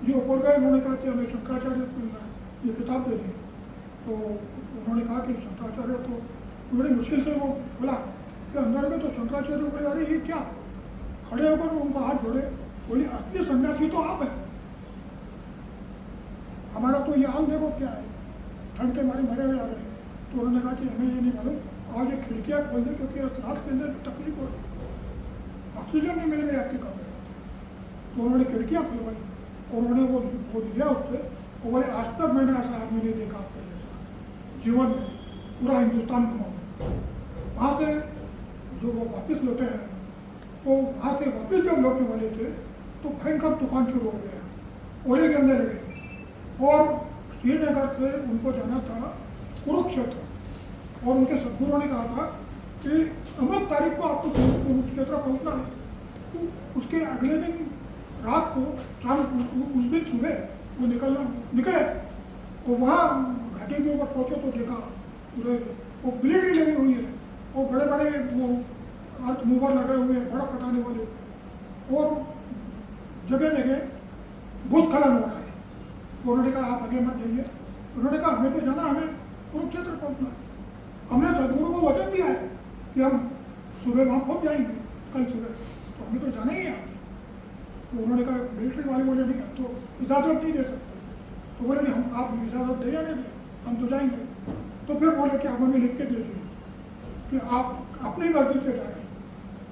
ये ऊपर गए, उन्होंने कहा कि हमें शंकराचार्य से मिलना है, ये किताब दे दी। तो उन्होंने कहा कि शंकराचार्य, तो बड़ी मुश्किल से वो बोला कि अंदर में, तो शंकराचार्य बोले अरे ये क्या, खड़े होकर उनको हाथ जोड़े, बोले असली सन्यासी तो आप है, हमारा तो ये हाल देखो क्या है, ठंड के मारे मरे हुए आ रहे हैं। तो उन्होंने कहा कि हमें ये नहीं मालूम, आज ये खिड़कियाँ खोल दें क्योंकि सांस लेने में तकलीफ हो रही है, ऑक्सीजन नहीं मिल रही आपके कमरे में। तो उन्होंने खिड़कियाँ खुलवाई और उन्होंने वो लिया उससे, और बोले आज तक मैंने ऐसा आदमी नहीं देखा आपके जैसा जीवन में, पूरा हिंदुस्तान घुमाऊँ। वहाँ से जो वो वापस लौटे हैं, तो वहाँ से वापस जब लौटने वाले थे तो भयंकर तूफान शुरू हो गया, ओले गिरने लगे, और श्रीनगर से उनको जाना था कुरुक्षेत्र, और उनके सद्गुरुओं ने कहा था कि अमुक तारीख को आपको कुरुक्षेत्र पहुँचना है। तो उसके अगले दिन रात को शाम, उस दिन सुबह वो निकले, और वहाँ घाटी के ऊपर पहुँचे तो देखा पूरे वो मिलिट्री लगी हुई है, और बड़े बड़े वो अर्थ मूवर लगे हुए हैं, बर्फ हटाने वाले, और जगह जगह भूस्खलन हो रहा है। तो उन्होंने कहा आप आगे मत जाइए। उन्होंने कहा हमें तो जाना, हमें कुरुक्षेत्र पहुँचना है, हमने सदगुरु को वचन दिया है कि हम सुबह वहाँ पहुँच जाएंगे कल सुबह, तो हमें तो जाना ही है। तो उन्होंने कहा मिलिट्री वाले बोले नहीं, हम तो इजाज़त नहीं दे सकते। तो बोले नहीं, हम आप इजाज़त दे या नहीं दे, हम तो जाएंगे। तो फिर बोले कि आप हमें लिख के दे दीजिए कि आप अपनी मर्जी से जा रहे हैं।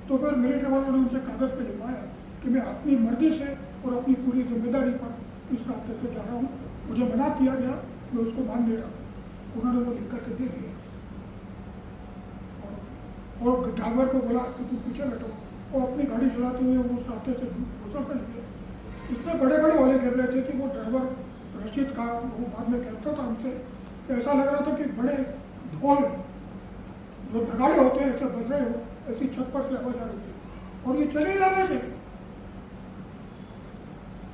तो फिर मिलिट्री वालों ने उनसे कागज़ पे लिखवाया कि मैं अपनी मर्जी से और अपनी पूरी जिम्मेदारी पर इस रास्ते से जा रहा हूँ, मुझे मना किया गया, मैं उसको मान दे रहा हूँ। उन्होंने वो लिख करके दे दिया, और ड्राइवर को बोला कि तुम पीछे बैठो, और अपनी गाड़ी चलाते हुए वो उस रास्ते से गुजरते लगे। इतने बड़े बड़े ओले गिर रहे थे कि वो ड्राइवर रशीद का वो बाद में कहता था हमसे कि ऐसा लग रहा था कि बड़े ढोल जो नगाड़े होते हैं ऐसे बज रहे हो, ऐसी छत पर से आवाज आ रही थी और ये चले जा रहे थे,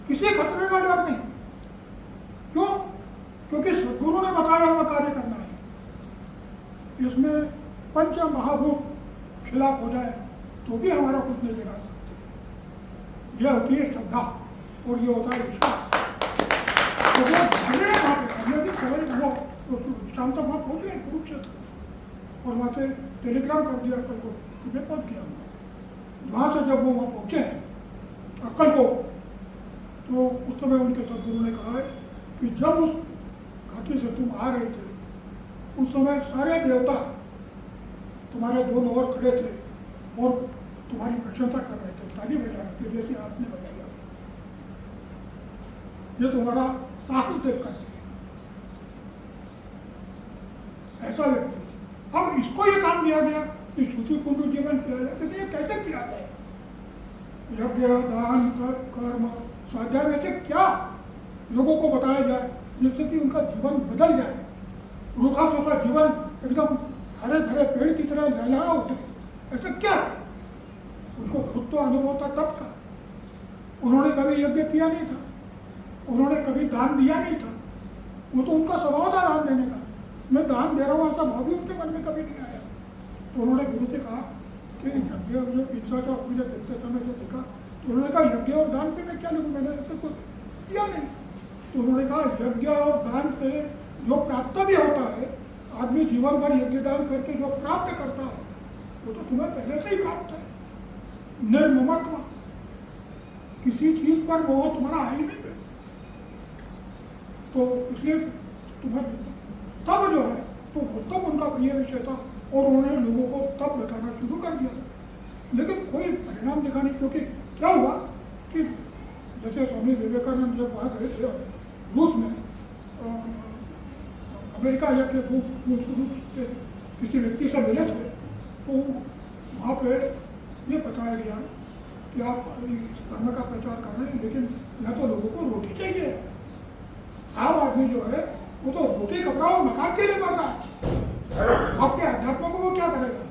किसी खतरे का डर नहीं। क्यों? क्योंकि सदगुरु ने बताया हुआ कार्य करना है। इसमें पंच महाभूत खिलाफ हो जाए तो भी हमारा कुछ नहीं बिगाड़ सकते। यह होती है श्रद्धा और ये होता है विश्वास। तो वो झगड़े वहाँ पे हमने भी खबर वो शाम तक वहाँ पहुँच गए कुरुक्षेत्र और वहाँ से टेलीग्राम कर दिया अक्कल को कि मैं पहुँच गया। वहाँ से जब वो वहाँ पहुँचे अक्कल को, तो उस समय उनके सदगुरु ने कहा है कि जब उस घाटी से तुम आ रहे थे उस समय सारे देवता तुम्हारे दोनों ओर खड़े थे और तुम्हारी प्रशंसा कर रहे थे, ताली बजा रहे थे जैसे आपने बजाया। ये तुम्हारा साहस देख कर ऐसा व्यक्ति। अब इसको ये काम दिया गया कि श्रुति कुंड जीवन किया जाए, लेकिन ये कैसे किया जाए? यज्ञ दान कर्म स्वाध्याय में से क्या लोगों को बताया जाए जिससे कि उनका जीवन बदल जाए, रूखा सूखा जीवन एकदम हरे भरे पेड़ की तरह लहलहा उठे। ऐसा क्या है? उनको खुद तो अनुभव था तब का। उन्होंने कभी यज्ञ किया नहीं था, उन्होंने कभी दान दिया नहीं था, वो तो उनका स्वभाव था दान देने का। मैं दान दे रहा हूँ ऐसा भाव भी उनके मन में कभी नहीं आया। तो उन्होंने गुरु से कहा कि यज्ञ जो पिछला था मुझे देखते समय जो देखा, तो उन्होंने कहा यज्ञ और दान से मैं क्या लिखूँ, मैंने ऐसे कुछ किया नहीं। तो उन्होंने कहा यज्ञ और दान से जो प्राप्त भी होता है, आदमी जीवन भर यज्ञ दान करके जो प्राप्त करता है वो तो तुम्हें पहले से ही प्राप्त है। निर्ममत्व, किसी चीज पर मोह तुम्हारा है ही नहीं। तो इसलिए तुम्हें तब जो है तो तब उनका प्रिय विषय था और उन्होंने लोगों को तब बताना शुरू कर दिया था, लेकिन कोई परिणाम दिखा नहीं। क्योंकि क्या हुआ कि जैसे स्वामी विवेकानंद जब वहाँ गए थे रूस में, अमेरिका जाके रूस के किसी व्यक्ति से मिले थे, तो वहाँ पे ये बताया गया कि आप इस धर्म का प्रचार कर रहे हैं, लेकिन यहाँ तो लोगों को रोटी चाहिए। आम आदमी जो है वो तो रोटी कपड़ा और मकान के लिए कर रहा है, आपके अध्यात्म को वो क्या करेगा?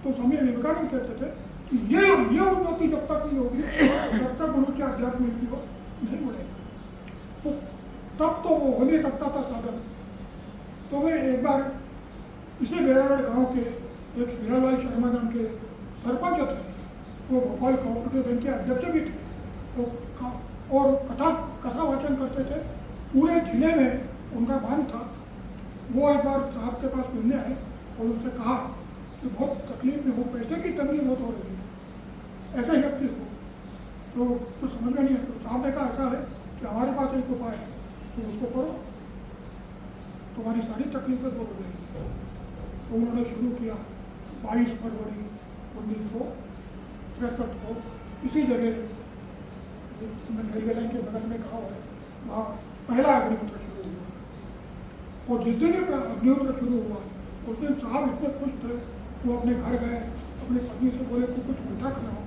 तो स्वामी विवेकानंद कहते थे कि ये उन्नति जब तक नहीं होगी तब तक मनुष्य अध्यात्म की ओर नहीं बढ़ेगा। तो तब तो वो हो नहीं सकता था साधन। तो वे एक बार इसी बेरागढ़ गांव के एक हीरालाल शर्मा नाम के सरपंच थे, वो भोपाल कोऑपरेटिव बैंक के अध्यक्ष भी थे, तो और कथा वाचन करते थे। पूरे जिले में उनका बांध था। वो एक बार साहब के पास मिलने आए और उनसे कहा कि बहुत तकलीफ में हो, पैसे की तंगी बहुत हो रही है, ऐसा व्यक्ति हो। तो कुछ समझ में नहीं है। तो साहब ने कहा ऐसा है कि हमारे पास एक उपाय है, तो उसको करो, तुम्हारी सारी तकलीफें दूर हो जाएगी। तो उन्होंने शुरू किया 22 फरवरी 1963 को इसी जगह रेलवे लाइन के बगल में गाँव है, वहाँ पहला अग्निहोत्र शुरू हुआ। और जिस दिन अग्निहोत्र शुरू हुआ उस दिन साहब इतने खुश थे, वो अपने घर गए, अपनी पत्नी से बोले कि कुछ मीठा खिलाओ।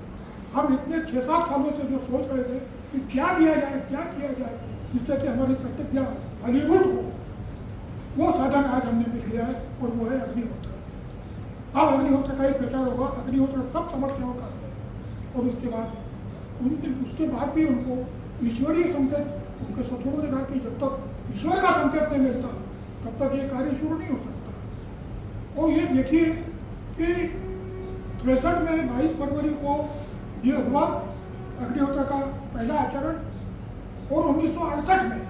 हम इतने 6-7 सालों से जो सोच रहे थे कि क्या दिया जाए, क्या किया जाए जिससे कि हमारी प्रतिज्ञा फलीभूत हो, वो साधन आज हमने मिल लिया है और वो है अग्निहोत्र। अब अग्निहोत्र का ही प्रचार होगा। अग्निहोत्र सब समस्याओं का है। और उसके बाद भी उनको ईश्वरीय संकेत, उनके सदगुरु ने कहा कि जब तक ईश्वर का संकेत नहीं मिलता तब तक ये कार्य शुरू नहीं हो सकता। और ये देखिए कि 63 में 22 फरवरी को ये हुआ अग्निहोत्र का पहला आचरण, और 1968 में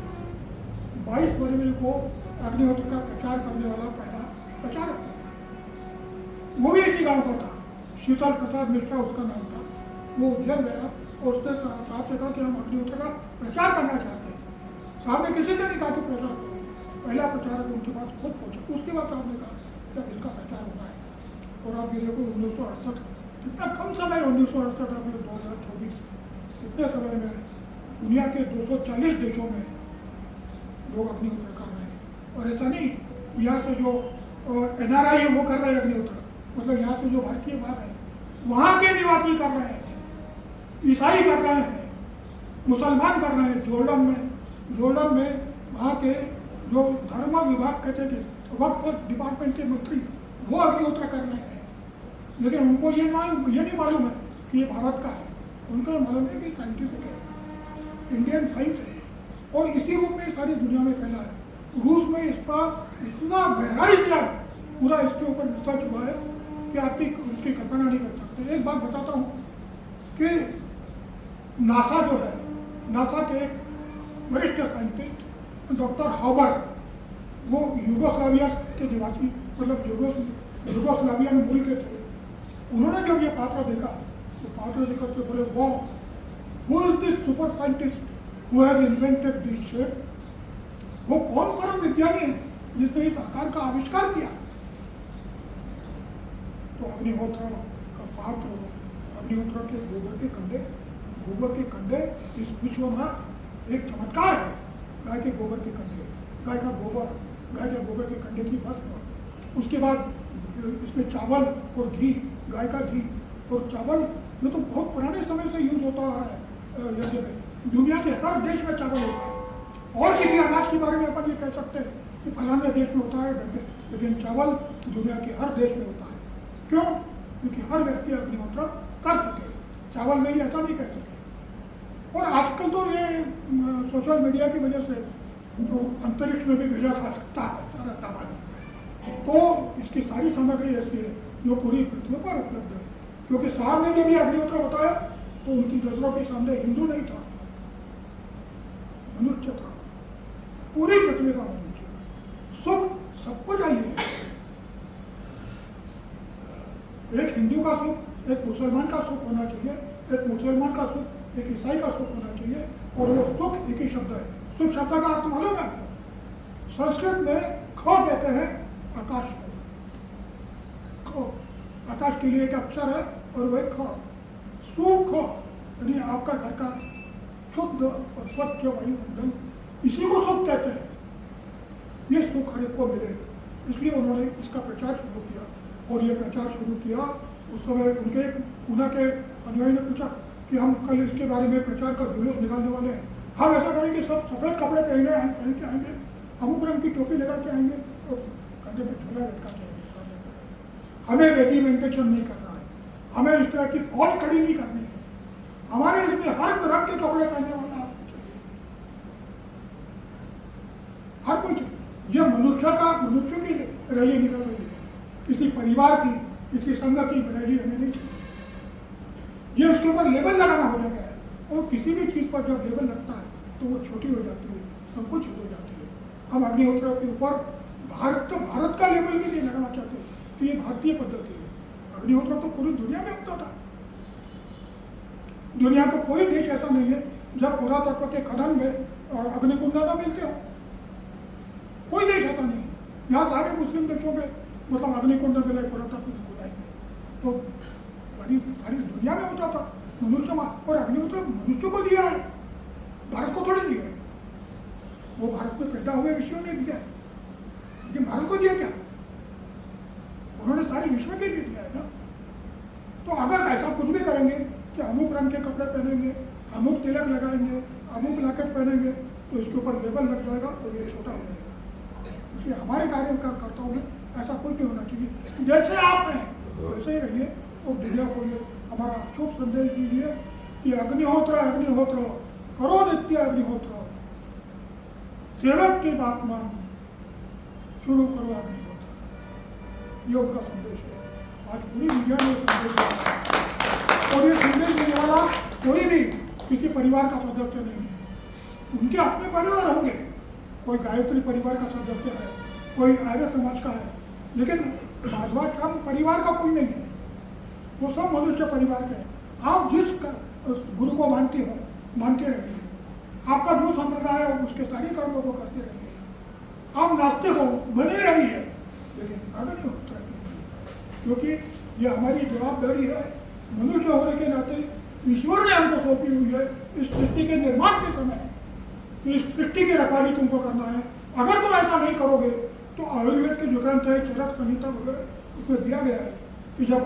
22 फरवरी को अग्निहोत्र का प्रचार करने वाला पहला प्रचारक था। वो भी इसी गांव का था, शीतल प्रसाद मिश्रा उसका नाम था। वो उज्जैन गया और उसने साहब से कहा कि हम अग्निहोत्र का प्रचार करना चाहते हैं। साहब ने किसी से नहीं कहा कि प्रचार करो, पहला प्रचारक उनके पास खुद पहुंचा। उसके बाद साहब ने कहा जब इसका प्रचार होना है। और आप ये देखो 1968 कितना कम समय, 1968 अभी 2024, इतने समय में दुनिया के 240 देशों में लोग अग्निहोत्र कर रहे हैं। और ऐसा नहीं यहाँ से जो NRI है वो कर रहे हैं अग्निहोत्र, मतलब यहाँ से जो भारतीय भाग है वहाँ के निवासी कर रहे हैं, ईसाई कर रहे हैं, मुसलमान कर रहे हैं। जॉर्डन में वहाँ के जो धर्म विभाग कहते थे, वक्फ डिपार्टमेंट के मंत्री, वो अग्निहोत्र कर रहे हैं, लेकिन उनको ये नहीं मालूम है कि ये भारत का है। उनको मालूम है कि साइंटिफिक है, इंडियन साइंस है, और इसी रूप में सारी दुनिया में फैला है। रूस में इस पर इतना गहराई से पूरा इसके ऊपर रिसर्च हुआ है कि आपकी उसकी कल्पना नहीं कर सकते। एक बात बताता हूँ कि नासा जो है, नासा के एक वरिष्ठ साइंटिस्ट डॉक्टर हॉबर्ट, वो यूगोस्लाविया के निवासी, मतलब यूगोस्लाविया में मूल के थे। उन्होंने जब ये पात्र देखा तो पात्र देखकर के बोले, वाह, who is this super scientist who has invented this shape? वो कौन परम विज्ञानी है जिसने इस आकार का आविष्कार किया? तो अग्निहोत्र का पात्र, अग्निहोत्र के गोबर के कंडे इस विश्व में एक चमत्कार है। गाय के गोबर के कंडे, गाय के गोबर के कंडे की भस्म, उसके बाद इसमें चावल और घी, गाय का घी और चावल, ये तो बहुत पुराने समय से यूज होता आ रहा है यज्ञ में। दुनिया के हर देश में चावल होता है, और किसी अनाज के बारे में अपन ये कह सकते हैं कि फलाने देश में होता है, लेकिन चावल दुनिया के हर देश में होता है। क्यों? क्योंकि हर व्यक्ति अग्निहोत्र कर सके, चावल नहीं ऐसा नहीं कह सके। और आजकल तो ये सोशल मीडिया की वजह से तो अंतरिक्ष में भी भेजा जा सकता है सारा सामान, तो इसकी सारी सामग्री ऐसी है जो पूरी पृथ्वी पर उपलब्ध है। क्योंकि साहब ने जो भी अग्निहोत्र बताया तो उनकी नजरों के सामने हिंदू नहीं था, मनुष्य था, पूरी पृथ्वी का मनुष्य। सुख सबको चाहिए, एक हिंदू का सुख, एक मुसलमान का सुख होना चाहिए, एक मुसलमान का सुख, एक ईसाई का सुख होना चाहिए, और वो सुख एक ही शब्द है। सुख शब्द का अर्थ मालूम है? संस्कृत में ख कहते हैं आकाश को, ख आकाश के लिए एक अक्षर है और वह ख। सुख यानी आपका घर का शुद्ध और स्वच्छ वायुमंडल, इसी को सुख कहते हैं। ये सुख हर एक को मिले, इसलिए उन्होंने इसका प्रचार शुरू किया। और ये प्रचार शुरू किया उस समय उनके पुणे के अनुयायी ने पूछा कि हम कल इसके बारे में प्रचार का जुलूस निकालने वाले हैं, हम ऐसा करेंगे, सब सफ़ेद कपड़े पहन के आएंगे, अमुक रंग की टोपी लगा के आएंगे और कंधे पे झोला लटका के आएंगे। हमें रेजिमेंटेशन नहीं करना है, हमें इस तरह की फौज खड़ी नहीं करनी है, हमारे इसमें हर रंग के कपड़े पहनने वाला आपको चाहिए, हर कोई चाहिए। यह मनुष्य की रैली निकल रही है, किसी परिवार की, किसी संघ की रैली हमें नहीं चाहिए। ये उसके ऊपर लेबल लगाना हो जाता है, और किसी भी चीज़ पर जब लेबल लगता है तो वो छोटी हो जाती है, संकुचित हो जाती है। हम अग्निहोत्र के ऊपर भारत का लेबल भी नहीं लगाना चाहते कि ये भारतीय पद्धति है। अग्निहोत्र तो पूरी दुनिया में होता था। दुनिया का कोई देश ऐसा नहीं है जब पुरातत्व के खनन में अग्निकुंड न मिलते हो, कोई देश ऐसा नहीं है। यहाँ सारे मुस्लिम देशों में मतलब अग्निकुंड मिले, पुरातत्व खुदाएंगे, तो सारी दुनिया में होता था मनुष्य। और अग्निहोत्र मनुष्य को दिया है, भारत को थोड़ी दिया है। वो भारत में पैदा हुए ऋषियों ने दिया है, लेकिन भारत को दिया क्या? उन्होंने सारे विश्व के लिए दिया है ना। तो अगर ऐसा कुछ भी करेंगे कि अमुक रंग के कपड़े पहनेंगे, अमुक तिलक लगाएंगे, अमुक लॉकेट पहनेंगे, तो इसके ऊपर लेबल लग जाएगा और ये छोटा हो जाएगा। इसलिए हमारे कार्यकर्ताओं में ऐसा कुछ नहीं होना चाहिए। जैसे आप हैं वैसे ही रहिए, और दुनिया को ये हमारा शुभ संदेश दीजिए कि अग्निहोत्र अग्निहोत्र करो नित्य अग्निहोत्र, सेवक की बात मान शुरू करो अग्निहोत्र। ये उनका संदेश है। आज पूरी दुनिया में संदेश दिया, और ये संदेश देने वाला कोई भी किसी परिवार का सदस्य नहीं है। उनके अपने परिवार होंगे, कोई गायत्री परिवार का सदस्य है, कोई आर्य समाज का है, लेकिन माधवाश्रम परिवार का कोई नहीं है। वो सब मनुष्य परिवार के हैं। आप जिस गुरु को मानते रहिए, आपका जो संप्रदाय है उसके सारे कर्मों को करते रहिए। आप नास्तिक हो बने रहिए, लेकिन अग्निहोत्र रहिए, क्योंकि ये हमारी जवाबदारी है। मनुष्य होने के नाते ईश्वर ने हमको सौंपी हुई है इस सृष्टि के निर्माण के समय। इस सृष्टि की रखवाली तुमको करना है। अगर तुम ऐसा नहीं करोगे तो आयुर्वेद के जो ग्रंथ है, चरक संहिता वगैरह, उसमें दिया गया है कि जब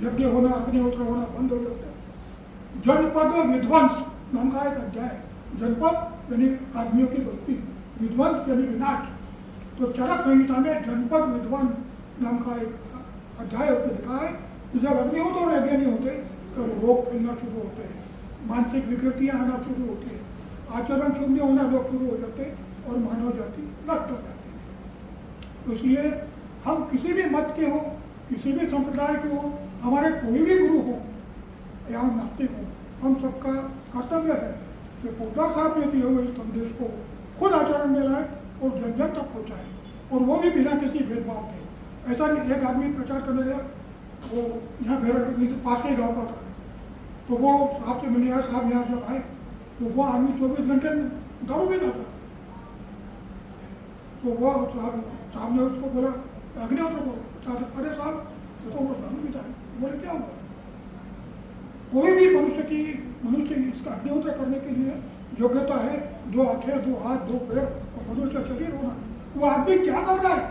यज्ञ होना, अग्निहोत्र होना बंद हो जाता है। जनपद विध्वंस नाम का एक अध्याय। जनपद यानी आदमियों की बस्ती, विध्वंस यानी विनाश। तो चरक संहिता में जनपद विद्वान नाम का एक अध्याय होते लिखा है कि जब अग्निहोत्र और यज्ञ नहीं होते तो रोग फैलना शुरू होते हैं, मानसिक विकृतियां आना शुरू होती है, आचरण शून्य होना लोग शुरू हो जाते हैं और मानव जाति नष्ट हो जाती है। तो इसलिए हम किसी भी मत के हों, किसी भी संप्रदाय के हों, हमारे कोई भी गुरु हो या नास्तिक हो, हम सबका कर्तव्य है कि पोद्दार साहब ने दिए हुए इस संदेश को खुद आचरण में लाए और जन जन तक पहुँचाए, और वो भी बिना किसी भेदभाव के। ऐसा नहीं एक आदमी प्रचार करने गया, वो यहाँ भेड़ पास के गाँव का था, तो वो साहब से मिले, साहब यहाँ जब आए तो वो आदमी 24 घंटे दारू पीता था। तो वो साहब ने उसको बोला अग्निहोत्र को, अरे साहब तो वो दारू पीता है। बोले क्या हुआ? कोई भी मनुष्य इसका अग्निहोत्र करने के लिए योग्यता है, 2 आंखें, 2 हाथ, 2 पैर और मनुष्य शरीर होना। वो आदमी क्या कर रहा है?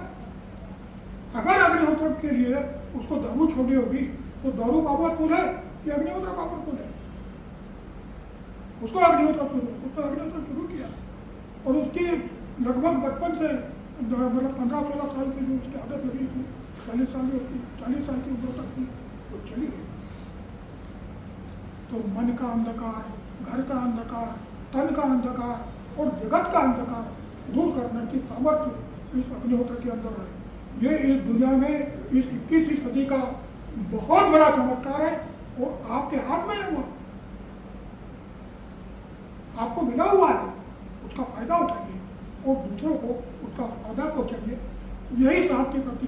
अगर अग्निहोत्र के लिए उसको दारू छोड़ी होगी तो दारू पावरफुल है कि अग्निहोत्र पावरफुल है? उसको अग्निहोत्र शुरू किया और उसकी लगभग बचपन से मतलब 15-16 साल की जो उसकी आदत लगी थी, 40 साल की उम्र तक थी, वो चली गई। तो मन का अंधकार, घर का अंधकार, तन का अंधकार और जगत का अंधकार दूर करने की सामर्थ्य इस अग्निहोत्र के अंदर है। ये इस दुनिया में इस 21वीं सदी का बहुत बड़ा चमत्कार है और आपके हाथ में है। वो आपको मिला हुआ है, उसका फायदा उठाइए और दूसरों को उसका फायदा पहुंचाइए। यही साथ के प्रति